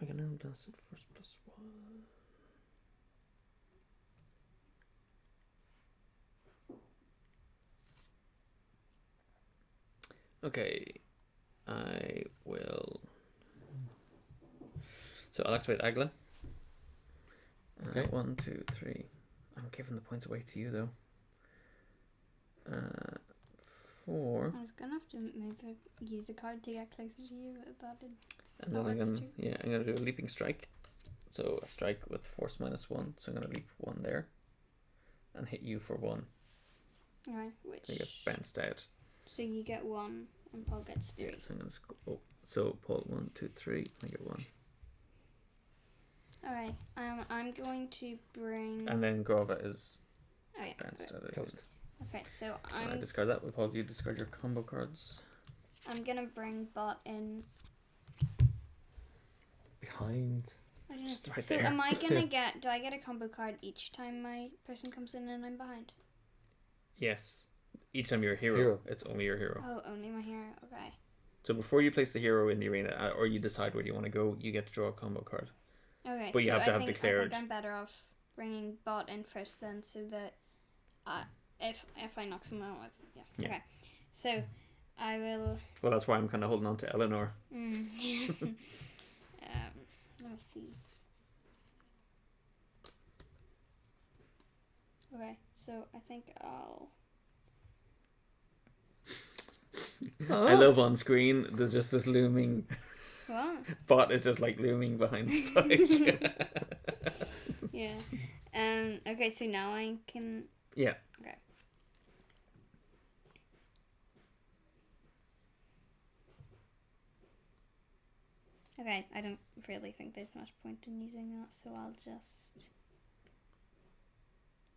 S1: I can now dance it first +1. Okay, I will. So I'll activate Agla.
S3: Okay.
S1: 1, 2, 3. I'm giving the points away to you though. 4.
S2: I was gonna have to use a card to get closer to you, but that did.
S1: And then I'm gonna do a leaping strike. So a strike with force -1. So I'm gonna leap 1 there, and hit you for 1.
S2: Right, which
S1: You get bounced out.
S2: so you get 1 and Paul gets 3.
S1: Yeah, so I'm gonna so Paul 1, 2, 3. I get 1.
S2: Okay. I'm going to bring.
S1: And then Grova is
S2: Oh yeah.
S1: bounced out.
S3: Toast.
S2: Okay, so
S1: And I discard that. With Paul, you discard your combo cards.
S2: I'm gonna bring Bot in.
S3: Behind.
S2: I don't know.
S1: Just right
S2: So
S1: there.
S2: am I gonna get? Do I get a combo card each time my person comes in and I'm behind?
S1: Yes. Each time you're a hero,
S3: Hero.
S1: it's only your hero.
S2: Oh, only my hero. Okay.
S1: So before you place the hero in the arena, or you decide where you want to go, you get to draw a combo card.
S2: Okay.
S1: But you
S2: so
S1: have to have
S2: I
S1: declared.
S2: think I'm better off bringing Bot in first then, so that, if I knock someone out, yeah. Okay. So, I will.
S1: Well, that's why I'm kind of holding on to Eleanor.
S2: Let me see. Okay, so I think I'll.
S1: I love on screen. There's just this looming.
S2: What?
S1: Bot is just like looming behind Spike.
S2: Yeah. Okay, so now I can.
S1: Yeah.
S2: Okay. Okay, I don't really think there's much point in using that, so I'll just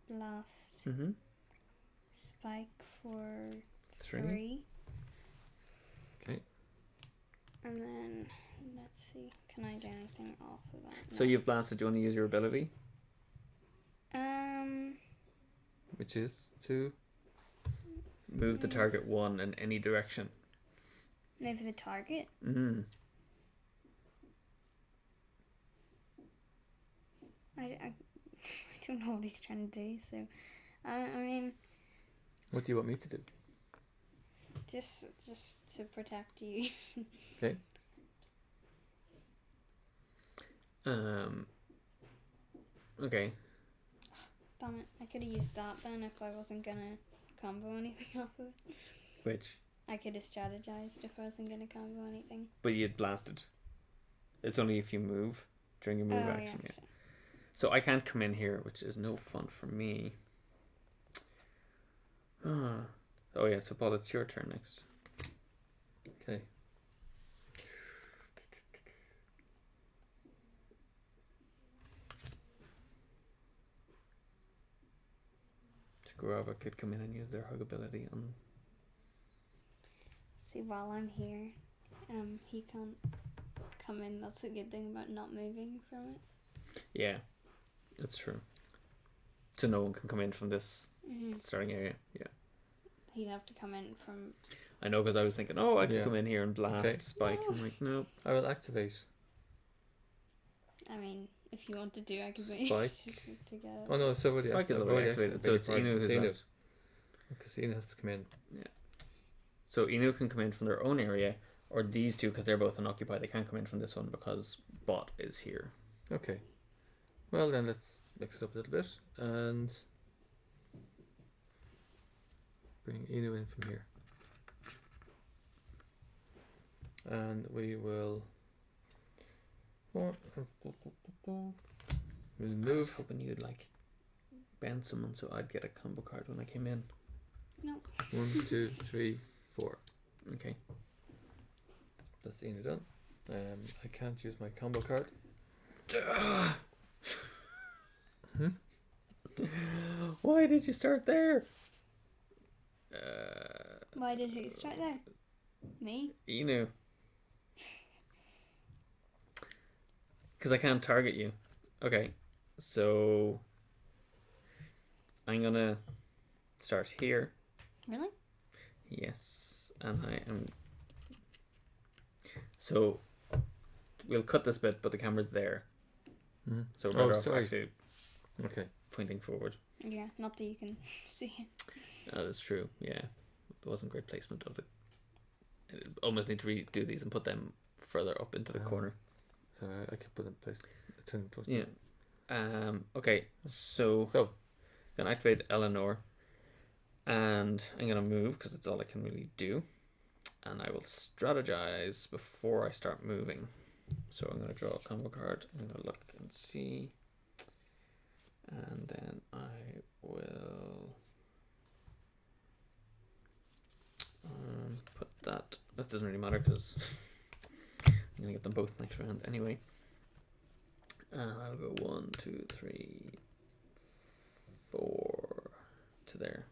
S2: blast
S1: Mm-hmm.
S2: Spike for
S1: 3.
S2: 3.
S3: Okay.
S2: And then, let's see, can I do anything off of that?
S1: So you've blasted. Do you want to use your ability?
S3: Which is to.
S1: Move the target 1 in any direction.
S2: Move the target?
S1: Mm-hmm.
S2: I don't know what he's trying to do, so, I mean,
S3: What do you want me to do?
S2: just to protect you.
S3: Okay.
S1: Okay.
S2: Damn it, I could have used that then if I wasn't gonna combo anything off of it.
S1: Which?
S2: I could have strategized if I wasn't gonna combo anything.
S1: But you'd blasted. It's only if you move during your move action. Yeah.
S2: Sure.
S1: So I can't come in here, which is no fun for me. Oh yeah, so Paul, it's your turn next.
S3: Okay.
S1: Grava could come in and use their hug ability on.
S2: See, while I'm here, he can't come in. That's a good thing about not moving from it.
S1: Yeah, that's true. So no one can come in from this starting area. Yeah.
S2: He'd have to come in from.
S1: I know, because I was thinking, I could
S3: Yeah.
S1: come in here and blast
S3: Okay.
S1: Spike. I'm like, nope.
S3: I will activate.
S2: I mean, if you want to do, I could be
S3: Spike.
S2: just to get it.
S3: Oh no, so already
S1: Spike is
S3: I've
S1: already activated, so it's Inu who's left.
S3: Because Inu has to come in.
S1: So Inu can come in from their own area, or these two, because they're both unoccupied, they can't come in from this one because Bot is here.
S3: Okay. Well then, let's mix it up a little bit and bring Inu in from here. And we will. We'll
S1: I was
S3: move.
S1: hoping you'd like bend someone so I'd get a combo card when I came in.
S2: No.
S3: 1, 2, 3, 4.
S1: Okay.
S3: That's Inu done. I can't use my combo card.
S1: Why did you start there?
S2: Why did who strike there? Me?
S1: Inu. Because I can't target you. Okay, so I'm gonna start here.
S2: Really?
S1: Yes, and I am. So we'll cut this bit, but the camera's there.
S3: Mm-hmm.
S1: So we're better off
S3: sorry.
S1: actually
S3: Okay.
S1: pointing forward.
S2: Yeah, not that you can see it.
S1: That's true. Yeah, it wasn't great placement of the. I almost need to redo these and put them further up into the corner.
S3: So I can put it in place. It's in close.
S1: Yeah. Okay. So
S3: So
S1: gonna activate Eleanor. And I'm going to move because it's all I can really do. And I will strategize before I start moving. So I'm going to draw a combo card. I'm going to look and see. And then I will put that. That doesn't really matter because I'm going to get them both next round anyway. And I'll go 1, 2, 3, 4 to there.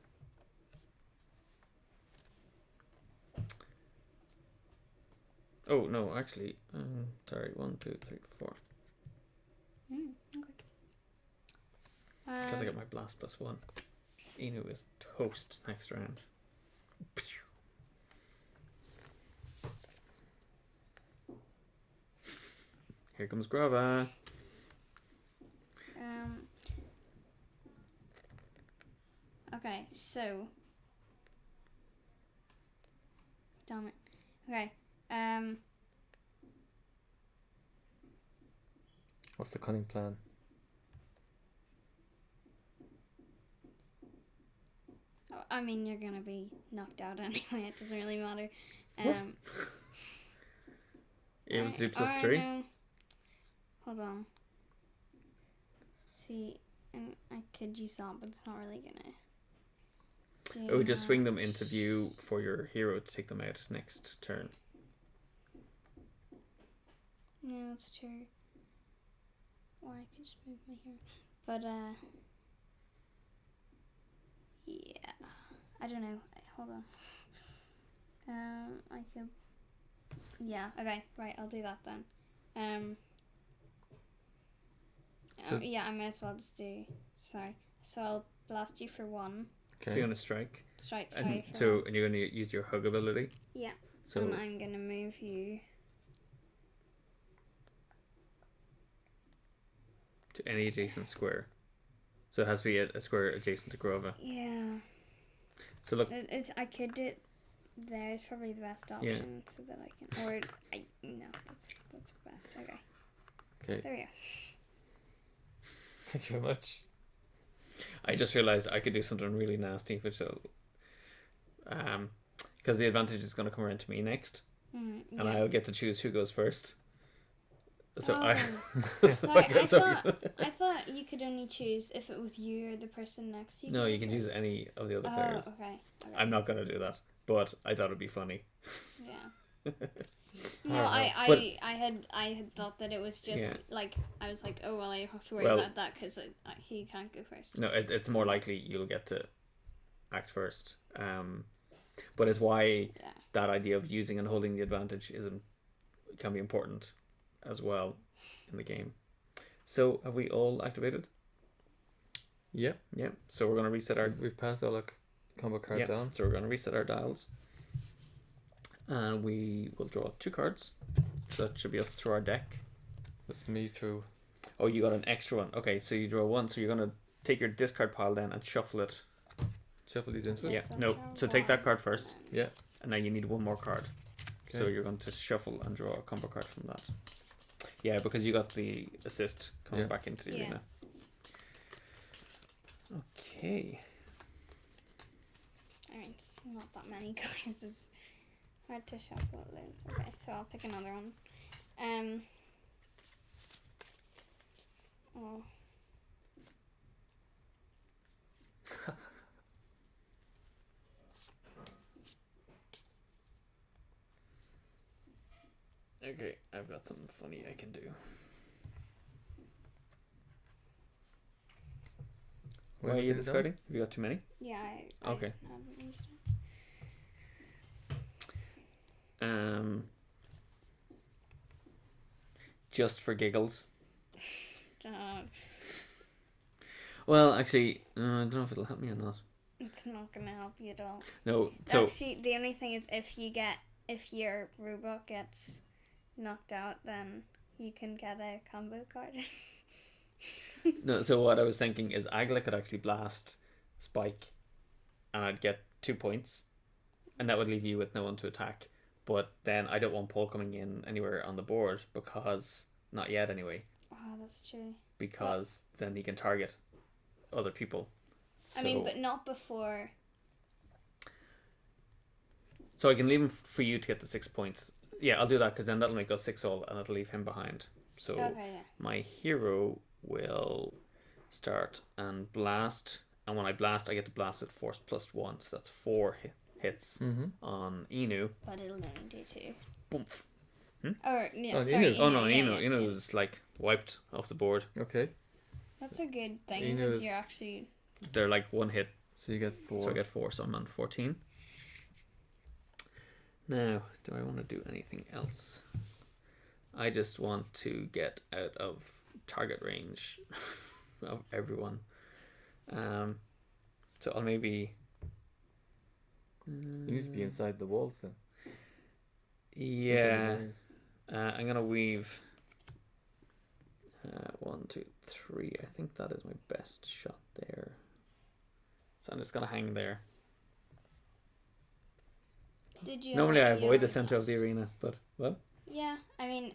S1: Oh no, actually, sorry. 1, 2, 3, 4.
S2: Okay.
S1: Because I got my blast +1. Inu is toast next round. Here comes Grava.
S2: Okay, so. Damn it. Okay.
S3: What's the cunning plan?
S2: I mean, you're gonna be knocked out anyway. It doesn't really matter.
S1: Able to do +3.
S2: No. Hold on. See, I could use that, but it's not really gonna.
S1: It would just swing them into view for your hero to take them out next turn.
S2: Yeah, that's true. Or I could just move my hero. But, yeah. I don't know. Hold on. I could. Yeah, okay, right, I'll do that then. Yeah, I may as well just do. Sorry. So I'll blast you for 1.
S1: Okay. So you're going to strike.
S2: Strike,
S1: sorry.
S2: And so,
S1: and you're going to use your hug ability?
S2: Yeah.
S1: So
S2: and I'm going to move you
S1: to any adjacent square. So it has to be a square adjacent to Grova.
S2: Yeah.
S1: So look.
S2: I could do it. There's probably the best option so that I can. Or no, that's best. Okay.
S3: Okay.
S2: There we go.
S3: Thank you very much.
S1: I just realized I could do something really nasty, which will, because the advantage is going to come around to me next, and I'll get to choose who goes first. So
S2: I thought you could only choose if it was you or the person next to you.
S1: No, you can choose any of the other players.
S2: Okay.
S1: I'm not going to do that, but I thought it'd be funny.
S2: Yeah. No, I had thought that it was just like I was like, oh well, I have to worry about that because he can't go first.
S1: No, it's more likely you'll get to act first. But it's why that idea of using and holding the advantage can be important as well in the game. So have we all activated?
S3: Yeah.
S1: Yeah. So we're going to reset our.
S3: We've passed all the combo cards on.
S1: So we're going to reset our dials. And we will draw 2 cards. So that should be us through our deck.
S3: With me through.
S1: Oh, you got an extra one. Okay, so you draw 1. So you're going to take your discard pile then and shuffle it.
S3: Shuffle these into it?
S1: Yeah. No. So take that card first.
S3: Yeah.
S1: And then you need 1 more card.
S3: Okay.
S1: So you're going to shuffle and draw a combo card from that. Yeah, because you got the assist coming back into the arena. Okay.
S2: I mean, it's not that many cards. It's hard to shuffle it. Okay, so I'll pick another one. Oh.
S1: Okay, I've got something funny I can do. Why are you discarding? Have you got too many?
S2: Yeah, I
S1: okay.
S2: haven't used it.
S1: Just for giggles.
S2: Don't.
S1: Well, actually, I don't know if it'll help me or not.
S2: It's not gonna help you at all.
S1: No, so
S2: actually, the only thing is if your robot gets knocked out, then you can get a combo card.
S1: No, so what I was thinking is Agla could actually blast Spike, and I'd get 2 points, and that would leave you with no one to attack. But then I don't want Paul coming in anywhere on the board because not yet anyway.
S2: Oh, that's true.
S1: Because then he can target other people. So,
S2: I mean, but not before
S1: So I can leave him for you to get the 6 points. Yeah, I'll do that because then that'll make us 6 all, and it'll leave him behind. So
S2: Okay, yeah.
S1: my hero will start and blast, and when I blast, I get to blast with force +1, so that's 4 hits on Inu.
S2: But it'll only do 2.
S1: Boomf.
S2: Or, yeah,
S3: Oh,
S2: sorry.
S3: Inu.
S1: Oh no,
S2: yeah,
S1: Inu.
S2: yeah,
S1: Inu
S2: yeah.
S1: is like wiped off the board.
S3: Okay.
S2: That's a good thing,
S3: Inu
S2: because
S3: is-
S2: you're actually...
S1: They're like 1 hit,
S3: So you get 4.
S1: so I get 4, so I'm on 14. Now, do I want to do anything else? I just want to get out of target range of everyone. So I'll maybe...
S3: You need to be inside the walls then.
S1: Yeah.
S3: Inside the areas.
S1: I'm going to weave 1, 2, 3. I think that is my best shot there. So I'm just going to hang there.
S2: Did you
S1: Normally I
S2: already
S1: avoid the
S2: blast?
S1: center of the arena, but what?
S2: Yeah, I mean,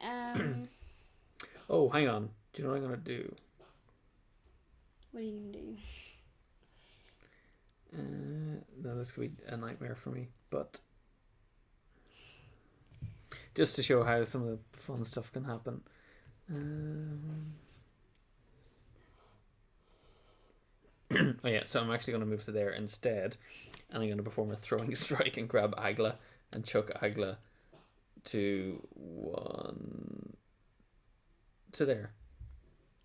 S1: Oh, hang on. Do you know what I'm going to do?
S2: what are you going to do?
S1: No, this could be a nightmare for me, but just to show how some of the fun stuff can happen. Oh yeah, so I'm actually going to move to there instead, and I'm going to perform a throwing strike and grab Agla and chuck Agla to 1 to there.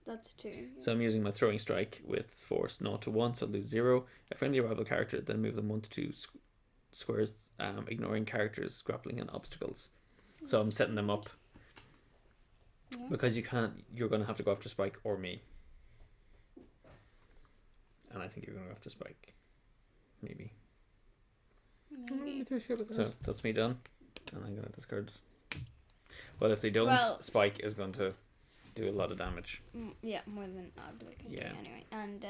S2: That's 2. Yeah.
S1: So I'm using my throwing strike with force 0 to 1, so I'll lose 0. A friendly rival character, then move them 1 to 2 squares, ignoring characters, grappling, and obstacles. So I'm setting them up
S2: Yeah.
S1: because you're going to have to go after Spike or me. And I think you're going to go after Spike. Maybe.
S3: I'm not really too sure about that.
S1: So that's me done. And I'm going to discard. Well, if they don't,
S2: Well-
S1: Spike is going to do a lot of damage.
S2: Yeah, more than Agla can
S1: Yeah.
S2: do anyway. And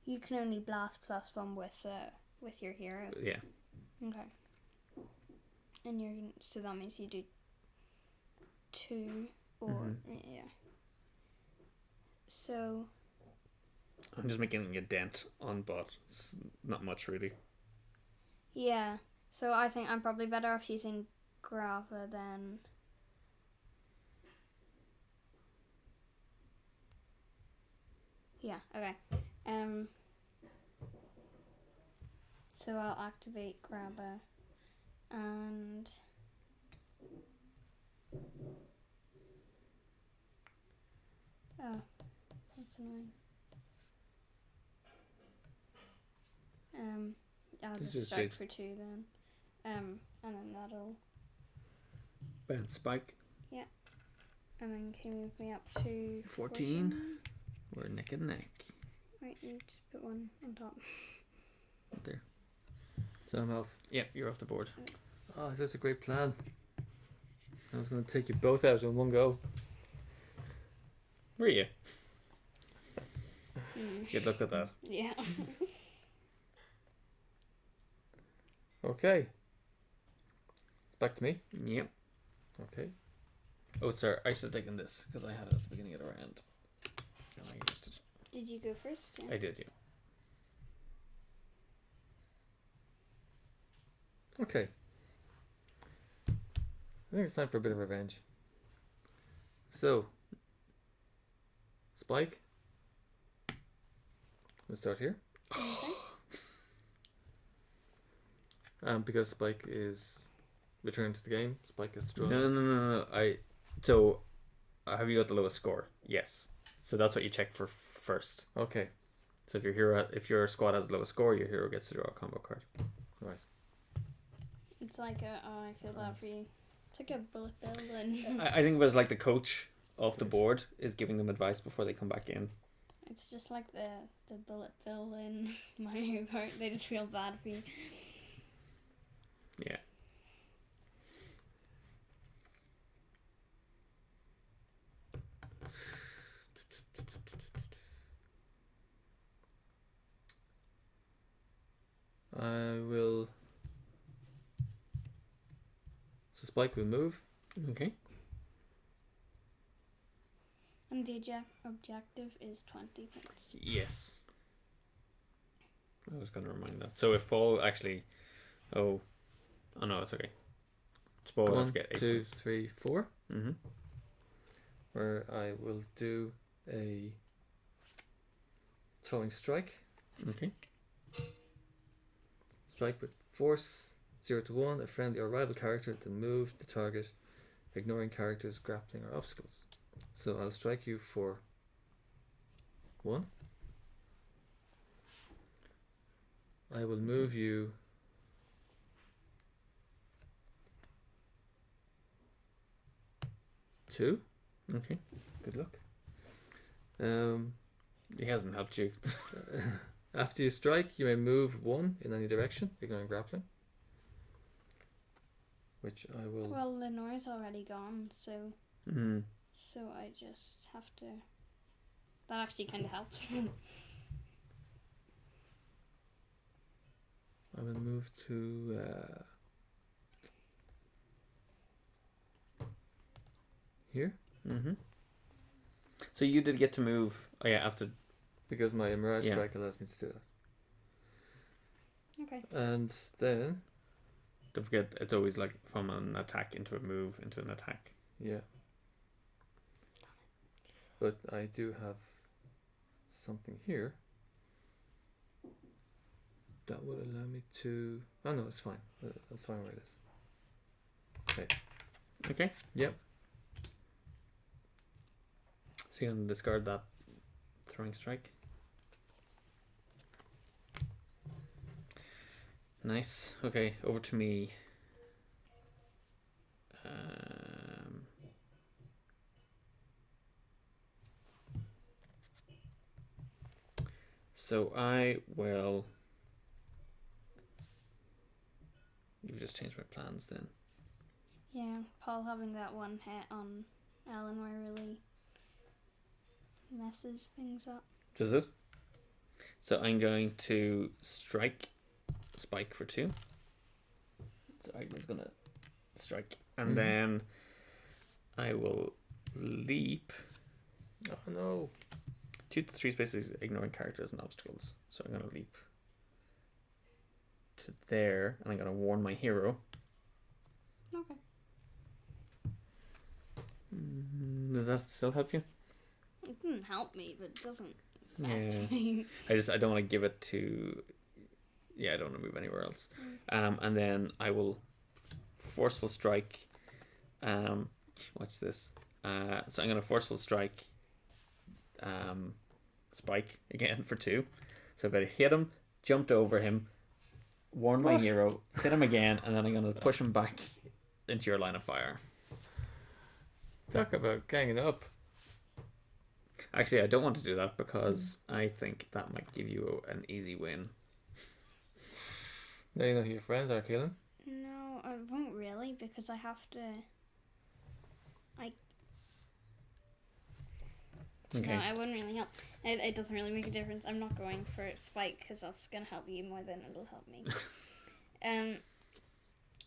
S2: you can only blast +1 with your hero.
S1: Yeah.
S2: Okay. And so that means you do 2 or yeah. So
S1: I'm just making a dent on bot. It's not much really.
S2: yeah. So I think I'm probably better off using Grava than yeah, okay. So I'll activate Grabba and oh, that's annoying. I'll
S1: This
S2: just
S1: is
S2: strike
S1: it.
S2: for 2 then. And then that'll
S1: Bound Spike.
S2: and then can move me up to
S1: 14. We're neck and neck.
S2: Right, you just put 1 on top.
S1: Right there.
S3: So I'm off.
S1: Yeah, you're off the board.
S3: Oh, this is a great plan. I was going to take you both out in one go.
S1: Were you? Good luck with that.
S2: Yeah.
S3: Okay. Back to me.
S1: Yep.
S3: Okay.
S1: Oh, sorry. I should have taken this because I had it at the beginning of the round. And I used it.
S2: Did you go first? Yeah.
S1: I did, yeah.
S3: Okay. I think it's time for a bit of revenge. So, Spike. Let's start here.
S2: Okay.
S3: Because Spike is returned to the game, Spike is strong.
S1: No. So, have you got the lowest score? Yes. So that's what you check for first.
S3: Okay,
S1: So if your squad has the lowest score, your hero gets to draw a combo card.
S3: right.
S2: It's like I feel bad for you. It's like a bullet bill and
S1: I think it was like the coach of the board is giving them advice before they come back in.
S2: it's just like the bullet bill in Mario Kart. They just feel bad for you.
S1: Yeah.
S3: I will. So Spike will move.
S1: Okay.
S2: And the objective is 20 points.
S1: Yes. I was going to remind that. So if Paul actually... Oh no, it's okay. So Paul will have to get 8
S3: 2,
S1: points.
S3: 3, 4.
S1: Mm-hmm.
S3: Where I will do a throwing strike.
S1: Okay.
S3: Strike with force 0 to 1, a friendly or rival character, then move the target, ignoring characters, grappling, or obstacles. So I'll strike you for 1. I will move you 2.
S1: Okay. Good luck.
S3: Um,
S1: He hasn't helped you.
S3: After you strike, you may move 1 in any direction, ignoring grappling. Which I will.
S2: Well, Lenore's already gone, so
S1: Mm.
S2: so I just have to. That actually kind of helps.
S3: I will move to here.
S1: Mm-hmm. So you did get to move. Oh yeah, after.
S3: Because my Mirage
S1: Yeah.
S3: Strike allows me to do that.
S2: Okay.
S3: And then,
S1: Don't forget, it's always like from an attack into a move into an attack.
S3: yeah. But I do have something here that would allow me to. Oh no, it's fine. That's fine where it is. Okay.
S1: Okay.
S3: Yep.
S1: So you're gonna discard that throwing strike. Nice. Okay, over to me. So I will. You've just changed my plans then.
S2: Yeah, Paul having that one hit on Eleanor really messes things up.
S1: Does it? So I'm going to strike Spike for 2. So Agman's gonna strike. And then I will leap
S3: Oh no.
S1: 2 to 3 spaces, ignoring characters and obstacles. So I'm gonna leap to there, and I'm gonna warn my hero.
S2: Okay.
S1: Does that still help you?
S2: It didn't help me, but it doesn't
S1: Yeah.
S2: affect me.
S1: I don't want to give it to. Yeah, I don't want to move anywhere else. And then I will forceful strike. Watch this. So I'm gonna forceful strike. Spike again for 2. So if I hit him, jumped over him, warn my hero, hit him again, and then I'm gonna push him back into your line of fire.
S3: Talk about ganging up.
S1: Actually, I don't want to do that because I think that might give you an easy win.
S3: Now you know who your friends are, Caolinn.
S2: No, I won't really because I have to.
S1: Okay.
S2: No, I wouldn't really help. It doesn't really make a difference. I'm not going for Spike because that's gonna help you more than it'll help me.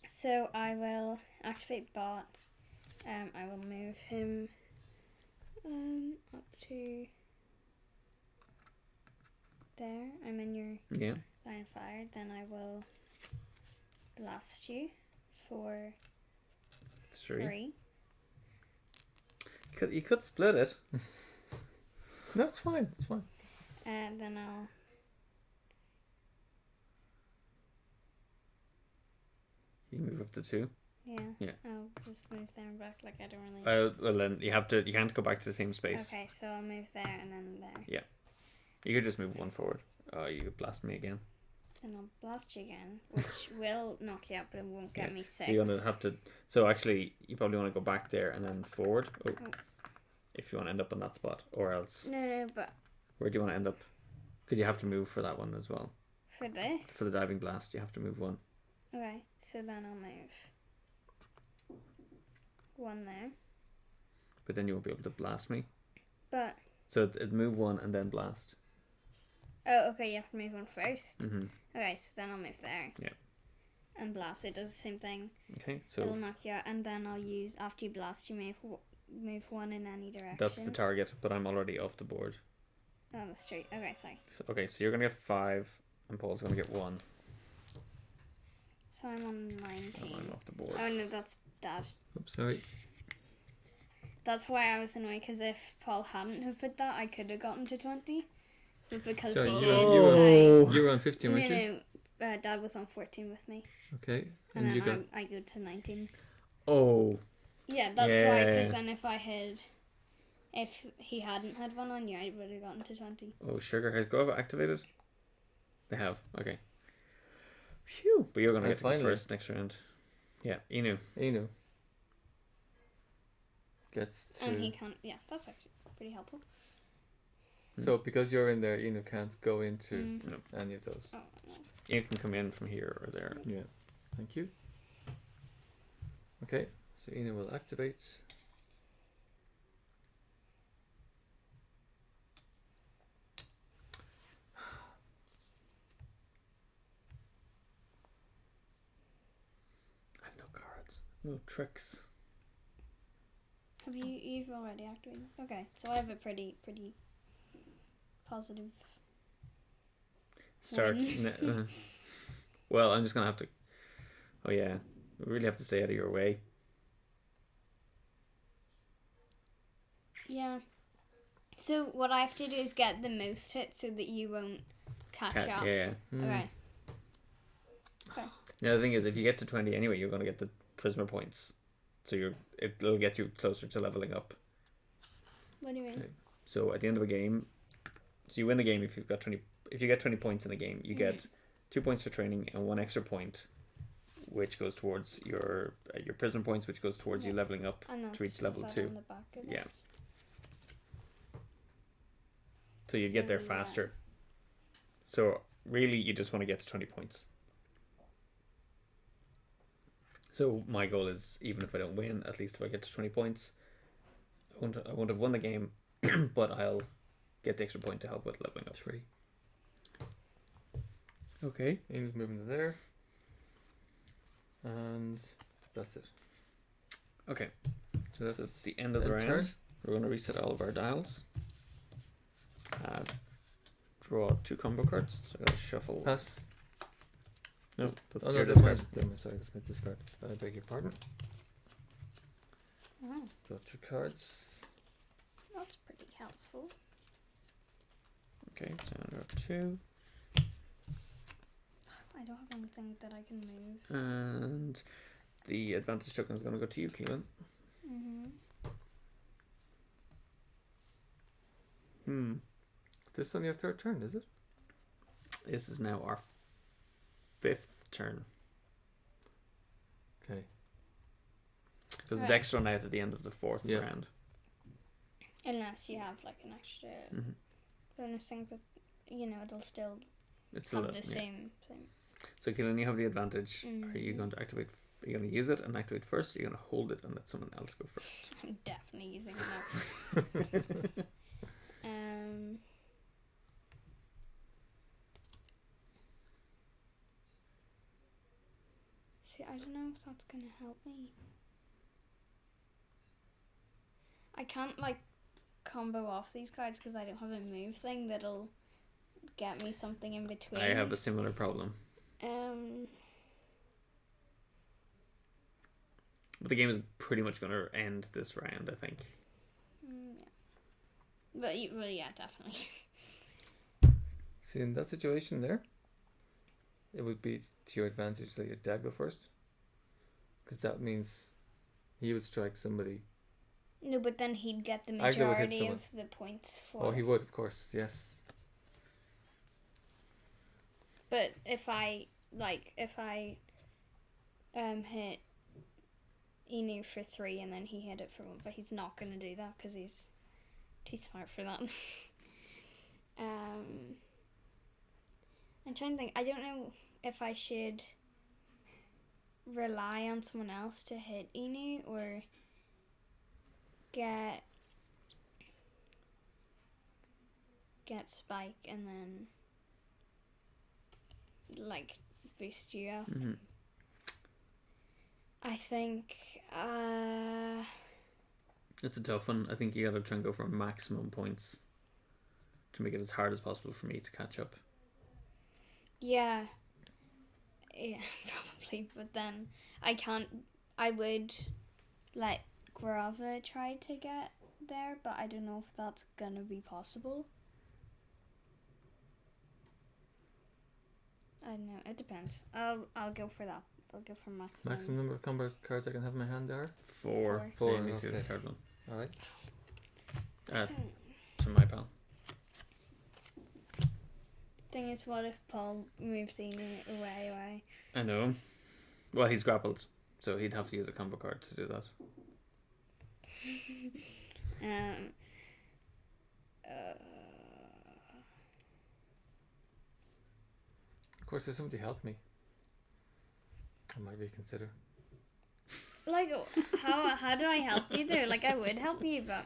S2: So I will activate Bot. I will move him up to there. I'm in your
S1: Yeah.
S2: line of fire. Then I will blast you for 3.
S1: You could split it.
S3: No, it's fine. It's fine.
S2: And then I'll.
S1: You can move up to 2.
S2: Yeah.
S1: Yeah.
S2: I'll just move there and back. Like I don't really.
S1: Well, then you can't go back to the same space.
S2: Okay, so I'll move there and then there.
S1: You could just move 1 forward. Oh, you could blast me again.
S2: Then I'll blast you again, which will knock you out, but it won't get me 6.
S1: So you're gonna have to. So actually, you probably want to go back there and then forward. Oh. If you want to end up on that spot, or else.
S2: No, but
S1: Where do you want to end up? Because you have to move for that one as well.
S2: for this.
S1: For the diving blast, you have to move 1.
S2: Okay, so then I'll move 1 there.
S1: But then you won't be able to blast me.
S2: But
S1: So it'd move 1 and then blast.
S2: oh, okay, you have to move 1 first.
S1: Mm-hmm.
S2: Okay, so then I'll move there.
S1: Yeah.
S2: And blast. It does the same thing.
S1: Okay,
S2: It'll
S1: so
S2: knock you out, and then I'll use after you blast, you move 1 in any direction.
S1: that's the target, but I'm already off the board.
S2: Oh, that's true. Okay, sorry.
S1: Okay, so you're gonna get 5. and Paul's going to get 1.
S2: So I'm on 19.
S1: And I'm off the board.
S2: Oh no, that's Dad.
S3: Oops, sorry.
S2: That's why I was annoyed, because if Paul hadn't have put that, I could have gotten to 20. But because
S3: Sorry,
S2: he
S3: you
S2: did,
S3: were, you were on 15, weren't you?
S2: no, Dad was on 14 with me.
S3: Okay.
S2: And
S3: And you
S2: then
S3: got...
S2: I go to 19.
S1: Oh.
S2: Yeah, that's
S1: Yeah.
S2: why, because then if he hadn't had one on you, I would have gotten to 20.
S1: Oh, Sugar has Grova activated? They have. Okay. Phew. But you're going to get to go
S3: finally.
S1: first next round. Yeah, Inu.
S3: Inu gets to...
S2: And he can't, yeah, that's actually pretty helpful.
S3: So because you're in there, Inu can't go into
S1: No.
S3: any of those.
S2: Oh, no.
S1: You can come in from here or there.
S3: Yeah. Thank you. Okay, so Inu will activate.
S1: I have no cards. No tricks.
S2: You've already activated? Okay, so I have a pretty positive...
S1: Start. Well, I'm just going to have to... Oh, yeah. We really have to stay out of your way.
S2: Yeah. So what I have to do is get the most hits so that you won't catch up.
S1: Yeah.
S2: Okay.
S1: Now, the thing is, if you get to 20 anyway, you're going to get the Prisma points. So it'll get you closer to leveling up.
S2: What do you mean?
S3: Okay.
S1: So at the end of a game, so you win the game if you've got 20. If you get 20 points in a game, you get 2 points for training and 1 extra point, which goes towards your Prisma points, which goes towards you leveling up
S2: And
S1: to reach
S2: that's
S1: level
S2: said
S1: 2.
S2: on the back of
S1: Yeah.
S2: this.
S1: So you get there
S2: So,
S1: faster. So really, you just want to get to 20 points. So my goal is, even if I don't win, at least if I get to 20 points, I won't have won the game, but I'll get the extra point to help with leveling up.
S3: 3.
S1: Okay.
S3: Inu's moving to there. And that's it.
S1: Okay.
S3: So
S1: So it's the end of the
S3: end
S1: round.
S3: turn.
S1: We're going to reset all of our dials. Draw 2 combo cards. So I got to shuffle.
S3: Pass.
S1: No, that's
S3: Oh, no,
S1: your
S3: that's
S1: discard.
S3: sorry, that's my discard. I beg your pardon.
S2: Oh,
S3: Draw 2 cards.
S2: that's pretty helpful.
S1: Okay, so I draw 2.
S2: I don't have anything that I can move.
S1: And the advantage token is going to go to you, Caolinn.
S3: This is only our 3rd turn, is it?
S1: This is now our 5th turn.
S3: Okay.
S1: Because the
S2: Right.
S1: decks run out at the end of the 4th
S3: Yeah.
S1: round.
S2: Unless you have like an extra bonus thing, but it'll still
S1: It's
S2: have
S1: still
S2: the same.
S1: So, Caolinn, you have the advantage. Are you
S2: Mhm.
S1: going to activate? Are you going to use it and activate first? Or are you going to hold it and let someone else go first?
S2: I'm definitely using it now. See, I don't know if that's gonna help me. I can't like combo off these cards because I don't have a move thing that'll get me something in between.
S1: I have a similar problem. But the game is pretty much going to end this round, I think.
S2: Yeah. But well, yeah, definitely.
S3: See, in that situation there, it would be to your advantage that your dad go first. Because that means he would strike somebody.
S2: No, but then he'd get the
S3: Agro would hit
S2: majority
S3: someone.
S2: of the points for.
S3: Oh, he would, of course, yes.
S2: But if I hit Inu for 3 and then he hit it for 1, but he's not gonna do that because he's too smart for that. I'm trying to think. I don't know if I should rely on someone else to hit Inu or get Spike and then like boost you up.
S1: Mm-hmm.
S2: I think
S1: It's a tough one. I think you got to try and go for maximum points to make it as hard as possible for me to catch up.
S2: Yeah. Yeah, probably. But then I would let Grava try to get there, but I don't know if that's gonna be possible. I don't know. It depends. I'll go for that. I'll go for maximum.
S3: Maximum number of combo cards I can have in my hand are?
S1: Four.
S3: Four,
S1: Let me see
S3: okay.
S1: this card one.
S3: Alright.
S1: To my pal.
S2: Thing is, what if Paul moves Inu away?
S1: I know. Well, he's grappled, so he'd have to use a combo card to do that.
S3: Of course, there's somebody help me. I might reconsider.
S2: Like, how do I help you though? Like, I would help you, but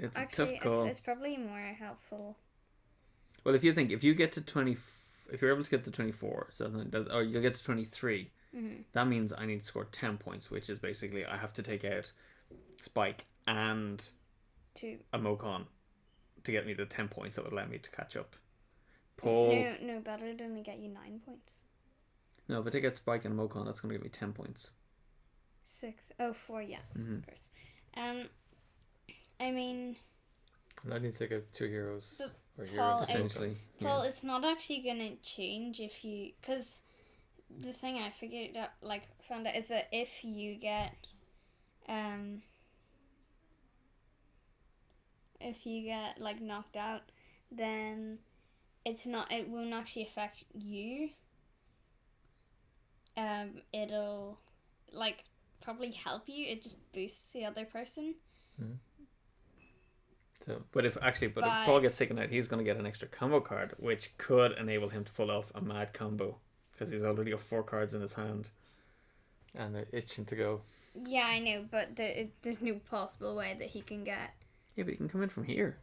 S1: It's
S2: actually,
S1: a tough call.
S2: it's probably more helpful.
S1: Well, if you get to 20, if you're able to get to 24, so or you'll get to 23, that means I need to score 10 points, which is basically I have to take out Spike and a Mocon to get me the 10 points that would allow me to catch up. Paul.
S2: No, that would only get you 9 points.
S1: No, if I take out Spike and a Mocon, that's going to give me 10 points.
S2: 4, yeah, of course. I mean,
S3: I need to take out 2 heroes. Or
S2: Paul,
S3: heroes, essentially.
S2: Paul, it's not actually gonna change if you, because the thing I found out is that if you get like knocked out, then it won't actually affect you. It'll like probably help you. It just boosts the other person.
S3: So,
S1: But if Paul gets taken out, he's going to get an extra combo card, which could enable him to pull off a mad combo because he's already got 4 cards in his hand.
S3: and they're itching to go.
S2: Yeah, I know, but there's no possible way that he can get.
S1: Yeah, but he can come in from here.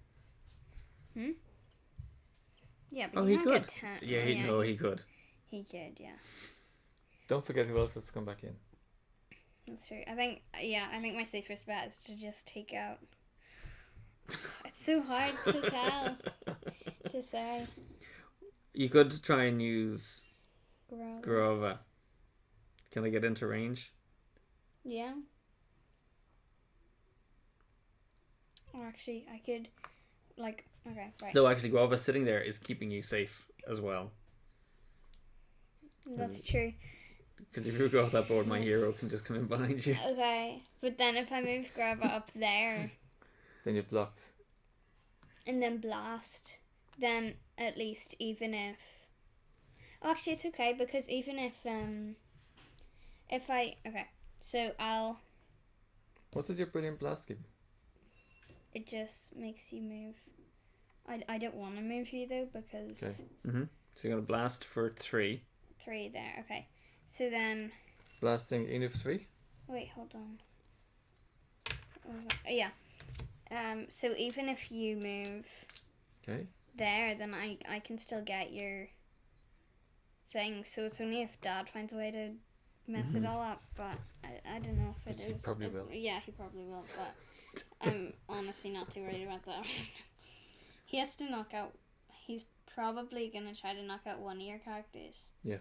S2: Yeah, but
S1: he
S2: can't
S1: could.
S2: get 10.
S1: Yeah, he could.
S2: He could, yeah.
S3: Don't forget who else has to come back in.
S2: That's true. I think my safest bet is to just take out. It's so hard to tell. To say.
S1: You could try and use
S2: Grova.
S1: Grova. Can I get into range?
S2: Yeah. Or actually, I could, like, okay, right.
S1: No, actually, Grova sitting there is keeping you safe as well.
S2: That's true.
S1: Because if you go off that board, my hero can just come in behind you.
S2: Okay, but then if I move Grava up there
S3: Then you're blocked.
S2: and then blast, then at least even if... Oh, actually, it's okay, because even if I... Okay, so I'll...
S3: What does your brilliant blast give?
S2: It just makes you move. I don't want to move you, though, because...
S3: Okay.
S1: So you're going to blast for 3.
S2: 3 there, okay. So then...
S3: Blasting Inu for 3?
S2: Wait, hold on. Yeah. So even if you move
S3: Okay.
S2: there, then I can still get your thing. So it's only if Dad finds a way to mess it all up. But I don't know if it
S3: Which he
S2: is.
S3: probably will.
S2: Yeah, he probably will. But I'm honestly not too worried about that. He has to knock out... He's probably going to try to knock out one of your characters.
S3: Yeah.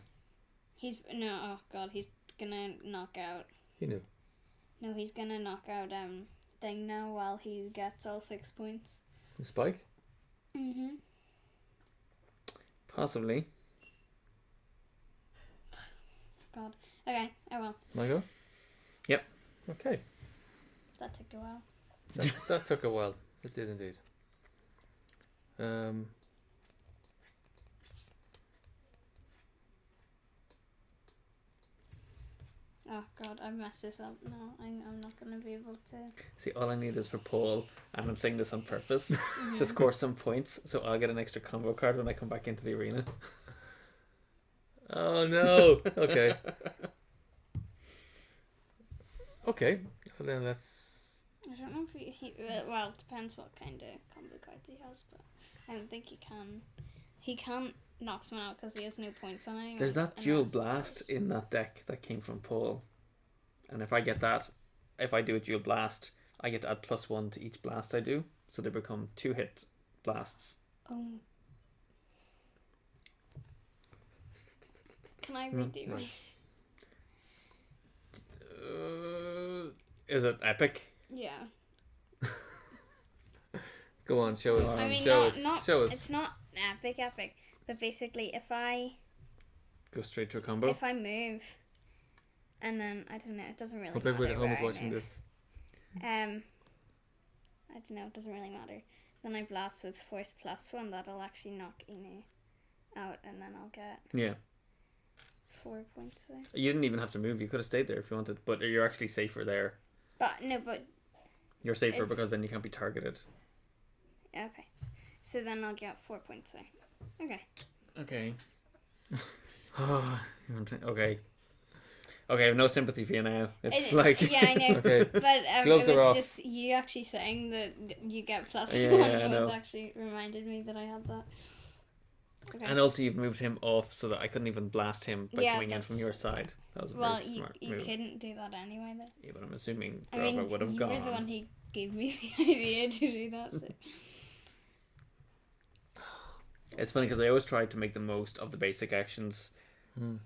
S2: He's... No, oh god, he's going to knock out...
S3: He knew.
S2: No, he's going to knock out thing now while he gets all 6 points.
S3: Spike?
S2: Mm-hmm.
S1: Possibly.
S2: God. Okay, I will.
S3: My go?
S1: Yep.
S3: Okay.
S2: That took a while.
S3: That took a while. It did indeed.
S2: Oh god, I've messed this up. No, I'm not going to be able to.
S1: See, all I need is for Paul, and I'm saying this on purpose, to score some points, so I'll get an extra combo card when I come back into the arena.
S3: Oh no! Okay. Okay. Well, then let's...
S2: I don't know if well, it depends what kind of combo cards he has, but I don't think he can. He can't knock someone out because he has no points on it.
S1: There's that dual blast in that deck that came from Paul. And if I get that, if I do a dual blast, I get to add +1 to each blast I do. So they become 2-hit blasts.
S2: Oh. Can I redo
S3: right.
S2: it?
S1: Is it epic?
S2: Yeah.
S3: Go on, show us.
S2: I mean,
S3: show
S2: not
S3: us. Show us.
S2: it's not epic, but basically, if I
S1: Go straight to a combo.
S2: move, and then I don't know, it doesn't really
S3: Hope
S2: matter.
S3: everybody at home
S2: where
S3: is
S2: I
S3: watching
S2: move.
S3: this.
S2: I don't know, it doesn't really matter. Then I blast with force +1. That'll actually knock Inu out, and then I'll get
S1: Yeah.
S2: 4 points there.
S1: You didn't even have to move. You could have stayed there if you wanted, but you're actually safer there.
S2: But no, but
S1: You're safer
S2: It's-
S1: because then you can't be targeted.
S2: okay. So then I'll get 4 points there. Okay.
S1: Okay. Okay. Okay, I have no sympathy for you now. It's like
S2: yeah, I know.
S3: Okay.
S2: But
S3: Gloves
S2: it
S3: are
S2: was
S3: off.
S2: just you actually saying that you get +1
S1: Yeah, I know.
S2: was actually reminded me that I had that. Okay.
S1: And also you've moved him off so that I couldn't even blast him by
S2: Yeah,
S1: coming in from
S2: that's-
S1: your side. That was a
S2: well,
S1: very smart
S2: you
S1: move.
S2: couldn't do that anyway, though.
S1: Yeah, but I'm assuming
S2: I
S1: Bravo
S2: mean,
S1: would have
S2: you
S1: gone.
S2: were the one who gave me the idea to do that. So.
S1: It's funny because I always try to make the most of the basic actions,
S3: Hmm.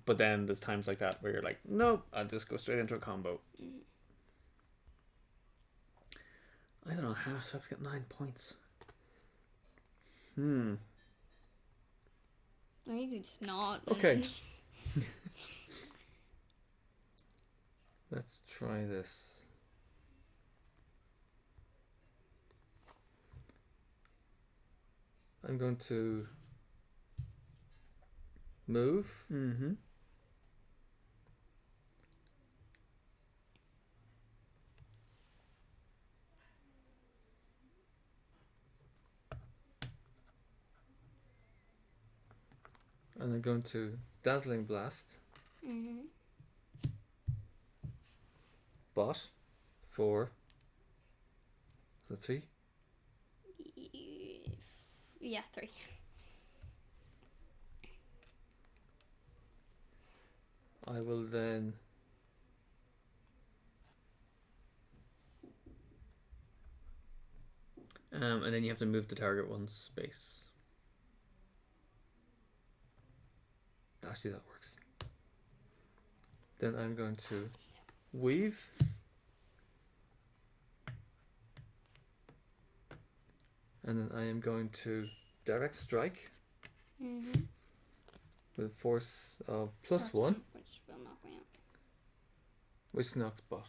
S1: but then there's times like that where you're like, nope, I'll just go straight into a combo. I don't know how, so I have to get 9 points.
S2: Maybe it's not.
S3: Okay. Let's try this. I'm going to move.
S1: Mm-hmm.
S3: And I'm going to Dazzling Blast.
S2: Mm-hmm.
S3: Bot. 4. So 3.
S2: Yeah, 3.
S3: I will then
S1: And then you have to move the target one space.
S3: actually that works. Then I'm going to weave. And then I am going to direct strike
S2: Mm-hmm.
S3: with a force of +1,
S2: Which will knock me out.
S3: which knocks bot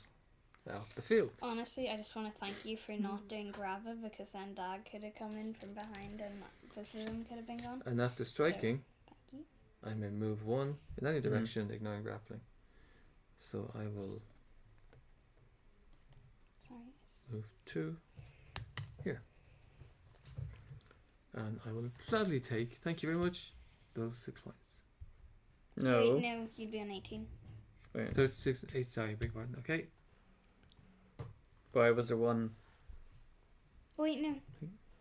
S3: off the field.
S2: Honestly, I just want to thank you for not doing Grava, because then Dad could have come in from behind and both of them could have been gone.
S3: And after striking,
S2: Thank you.
S3: I may move 1 in any direction, ignoring grappling. So I will
S2: Sorry.
S3: move 2 here. And I will gladly take, thank you very much, those 6 points.
S1: No.
S2: Wait, no, you'd be on 18.
S1: Wait.
S3: 36, 8, sorry, big pardon. Okay.
S1: Why was there one?
S2: Wait, no.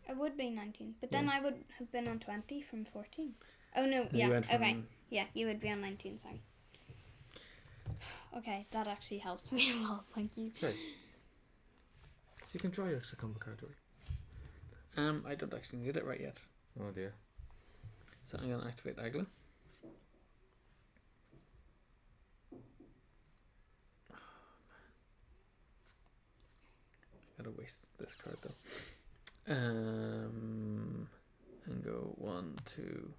S2: It would be 19. But then
S1: Yeah.
S2: I would have been on 20 from 14. Oh, no,
S1: You
S2: yeah,
S1: went from-
S2: okay. Yeah, you would be on 19, sorry. Okay, that actually helps me a lot, thank you.
S3: Okay. So you can draw your extra combo card, Rory.
S1: I don't actually need it right yet.
S3: Oh dear.
S1: So I'm gonna activate Agla. Gotta waste this card though. And go 1, 2,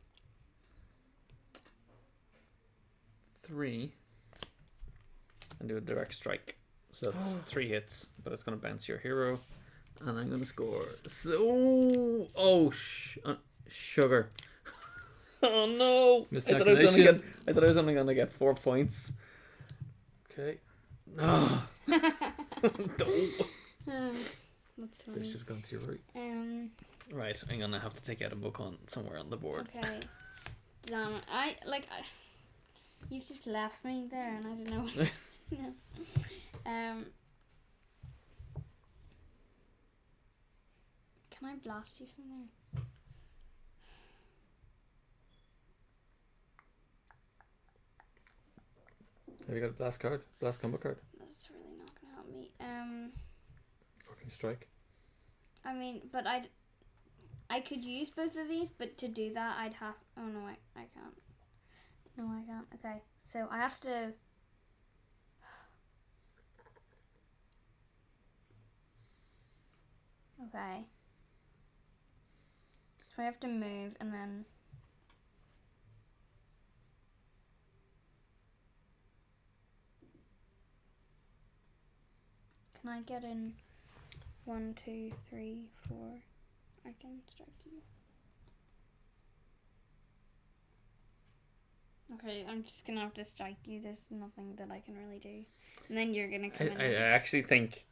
S1: 3, and do a direct strike. So that's 3 hits, but it's gonna bounce your hero, and I'm gonna score. So sugar. Oh no! I thought I was only gonna get 4 points.
S3: Okay.
S1: Oh.
S2: That's
S3: They
S2: funny.
S3: should have gone to your right.
S1: Right, I'm gonna have to take out a Mukon somewhere on the board.
S2: Okay. Damn it. You've just left me there and I don't know what to do now. Can I blast you from there?
S3: Have you got a blast card? Blast combo card?
S2: That's really not gonna help me.
S3: Or can you strike?
S2: I mean, but I could use both of these, but to do that I'd have. Oh no, I can't. No, I can't. Okay, so I have to. Okay. So I have to move and then. Can I get in 1, 2, 3, 4? I can strike you. Okay, I'm just gonna have to strike you. There's nothing that I can really do. And then you're gonna come in.
S1: I actually think,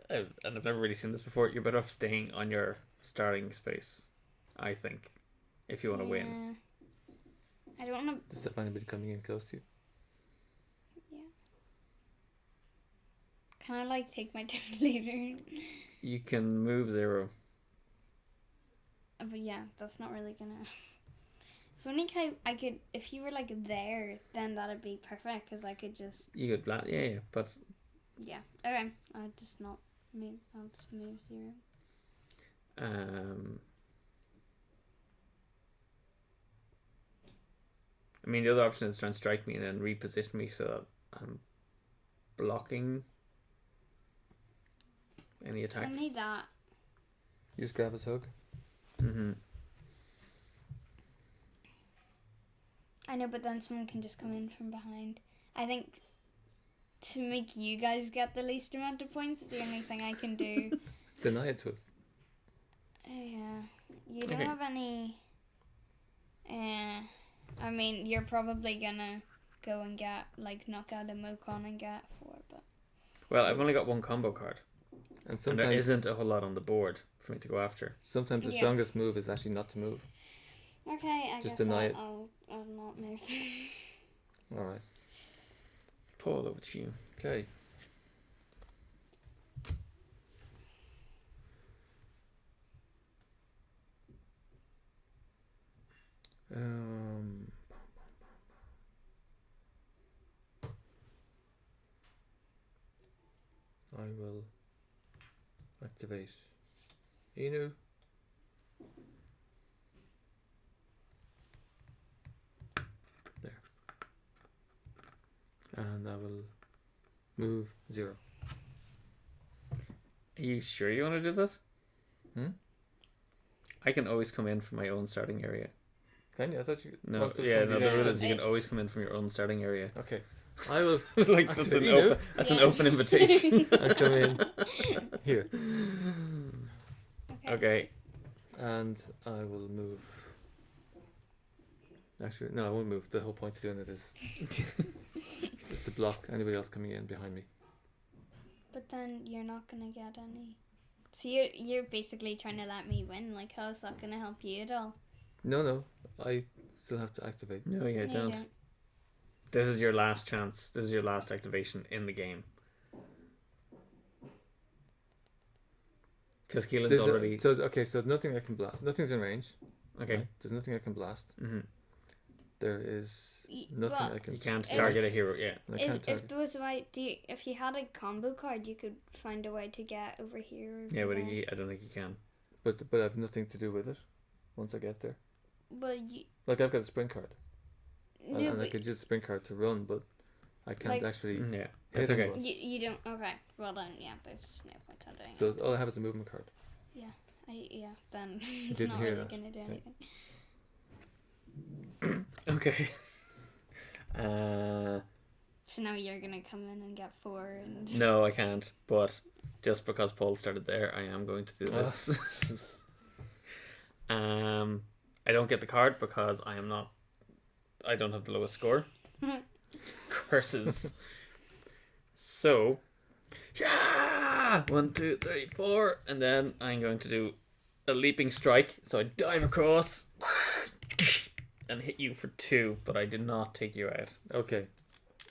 S1: and I've never really seen this before, you're better off staying on your starting space, I think, if you want to win.
S2: I don't want to.
S3: Does that anybody coming in close to you?
S2: Yeah. Can I take my turn later?
S1: You can move 0.
S2: But yeah, that's not really gonna. If only I could. If you were there, then that'd be perfect because I could just.
S1: You could yeah, but.
S2: Yeah. Okay. I'll just not move. I'll just move 0.
S1: I mean, the other option is try and strike me and then reposition me so that I'm blocking any attack.
S2: I need that.
S3: You just grab his hug.
S2: I know, but then someone can just come in from behind. I think to make you guys get the least amount of points, the only thing I can do.
S3: Deny it to us.
S2: Yeah. You don't have any. I mean, you're probably gonna go and get knock out a Mocon and get 4, but.
S1: Well, I've only got 1 combo card,
S3: And
S1: and there isn't a whole lot on the board for me to go after.
S3: Sometimes the strongest move is actually not to move.
S2: Okay, I
S3: Just
S2: guess
S3: deny it.
S2: I'll not move.
S3: Alright.
S1: Paul, over to you.
S3: Okay. I will activate Inu. There. And I will move 0.
S1: Are you sure you want to do that? I can always come in from my own starting area.
S3: Can you? I thought you.
S1: No, the rule is you can always come in from your own starting area.
S3: Okay. I will.
S1: That's an open invitation.
S3: I come in here.
S1: Okay.
S3: And I will move. Actually, no, I won't move. The whole point of doing it is to block anybody else coming in behind me.
S2: But then you're not gonna get any. So you're basically trying to let me win. How is that gonna help you at all?
S3: No. I still have to activate.
S1: No, you don't. This is your last chance. This is your last activation in the game. Because Caollinn's already...
S3: So nothing I can blast. Nothing's in range.
S1: Okay.
S3: Right? There's nothing I can blast.
S1: Mm-hmm.
S3: There is nothing I can...
S1: You can't target a hero, yeah.
S2: If you had a combo card, you could find a way to get over here.
S1: Yeah, but I don't think you can.
S3: But I have nothing to do with it once I get there.
S2: But you...
S3: I've got a sprint card.
S2: No,
S3: and I could use a sprint card to run, but I can't actually
S1: yeah,
S3: hit
S1: that's okay.
S3: anyone.
S2: You don't... Okay, well then, yeah, there's no point in doing it.
S3: So all I have is a movement card.
S2: Yeah, then it's
S3: didn't
S2: not
S3: hear
S2: really
S3: that.
S2: going to do anything.
S1: Okay.
S2: So now you're going to come in and get 4 and...
S1: No, I can't, but just because Paul started there, I am going to do this. I don't get the card because I don't have the lowest score. Curses. So, yeah! 1, 2, 3, 4, and then I'm going to do a leaping strike. So I dive across and hit you for 2, but I did not take you out.
S3: Okay.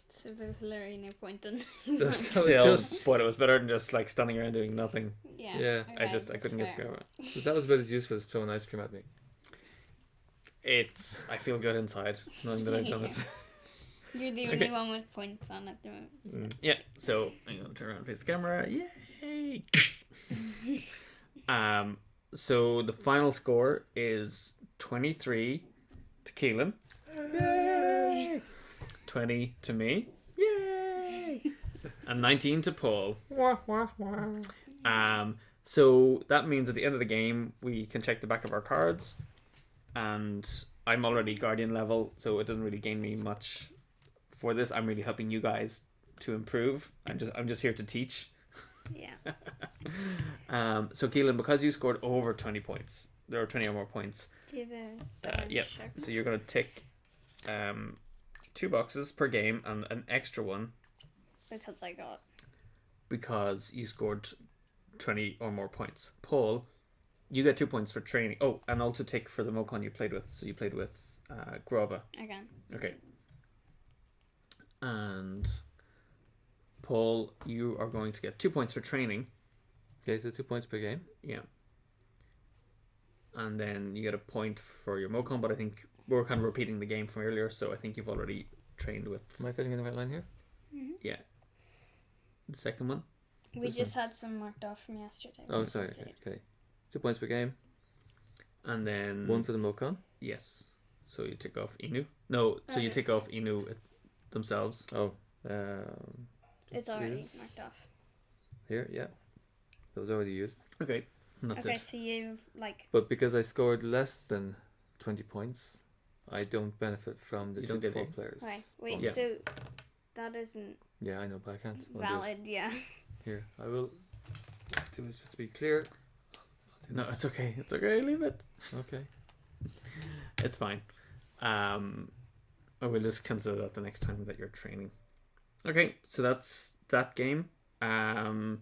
S2: So there's literally no point in...
S3: So
S1: Still, but it was better than just standing around doing nothing.
S3: Yeah.
S2: Okay,
S1: I couldn't get to go.
S3: So that was about as useful as throwing ice cream at me.
S1: I feel good inside knowing that I've done it.
S2: You're the only one with points on at the moment.
S1: Yeah, so I'm going to turn around and face the camera. Yay! So the final score is 23 to Caolinn. Yay! 20 to me. Yay! And 19 to Paul. So that means at the end of the game, we can check the back of our cards. And I'm already Guardian level, so it doesn't really gain me much for this. I'm really helping you guys to improve. I'm just here to teach.
S2: Yeah.
S1: So Caolinn, because you scored over 20 points, there are 20 or more points.
S2: Do you have a
S1: Yeah. So you're going to tick 2 boxes per game and an extra one because you scored 20 or more points. Paul, you get 2 points for training. Oh, and also tick for the Mocon you played with. So you played with Grova.
S2: Again.
S1: Okay. And Paul, you are going to get 2 points for training.
S3: Okay, so 2 points per game.
S1: Yeah. And then you get a point for your Mocon, but I think we're kind of repeating the game from earlier, so I think you've already trained with...
S3: Am I fitting in the right line here?
S2: Mm-hmm.
S1: Yeah. The second one?
S2: We just had some marked off from yesterday.
S3: Oh, sorry. Okay. 2 points per game.
S1: And then...
S3: 1 for the Mocon.
S1: Yes. So you tick off Inu. No, so you tick off Inu themselves.
S3: Oh.
S2: It's already marked off.
S3: Here, yeah. That was already used.
S1: Okay. And that's it.
S2: So you've
S3: But because I scored less than 20 points, I don't benefit from the
S1: You don't
S3: 2
S1: get
S3: 4
S1: it.
S3: players.
S2: Right. Wait,
S1: Yeah.
S2: so that isn't
S3: Yeah, I know, but I can't. I'll do it.
S2: valid, yeah.
S3: Here, I will do it just to be clear.
S1: No, it's okay. It's okay. Leave it.
S3: Okay.
S1: It's fine. I will just consider that the next time that you're training. Okay, so that's that game. Do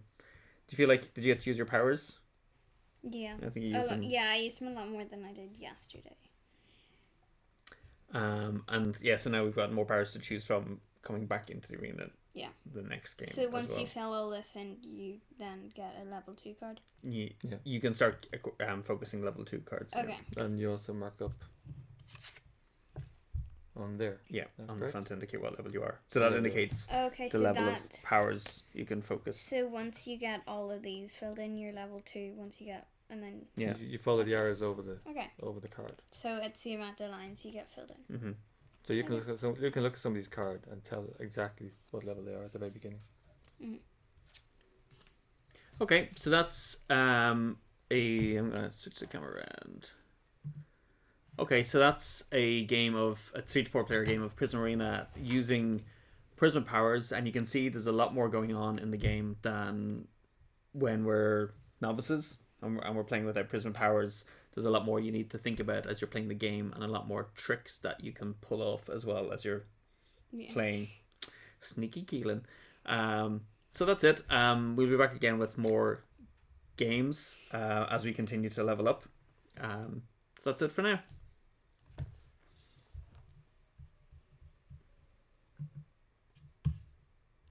S1: you feel like, did you get to use your powers?
S2: Yeah.
S1: I think you used them.
S2: Yeah, I used them a lot more than I did yesterday.
S1: And yeah, so now we've got more powers to choose from coming back into the arena.
S2: Yeah.
S1: The next game.
S2: So once
S1: as well.
S2: you fill all this in, you then get a level 2 card.
S1: You can start focusing level 2 cards.
S2: Okay.
S3: And you also mark up on there.
S1: Yeah,
S3: That's
S1: on the
S3: correct.
S1: front to indicate what level you are. So that
S3: Yeah.
S1: indicates
S2: Okay,
S1: the
S2: so
S1: level
S2: that...
S1: of powers you can focus.
S2: So once you get all of these filled in, you're level 2. Once you get... And then...
S1: Yeah.
S3: You follow the arrows over the
S2: Okay.
S3: card.
S2: So it's the amount of lines you get filled in.
S1: Mm-hmm.
S3: So you can look at somebody's card and tell exactly what level they are at the very beginning.
S2: Mm-hmm.
S1: Okay, so that's I'm gonna switch the camera around. Okay, so that's a 3 to 4 player game of Prisma Arena using Prisma powers, and you can see there's a lot more going on in the game than when we're novices and we're playing without Prisma powers. There's a lot more you need to think about as you're playing the game, and a lot more tricks that you can pull off as well as you're playing. Sneaky Caolinn. So that's it. We'll be back again with more games as we continue to level up. So that's it for now.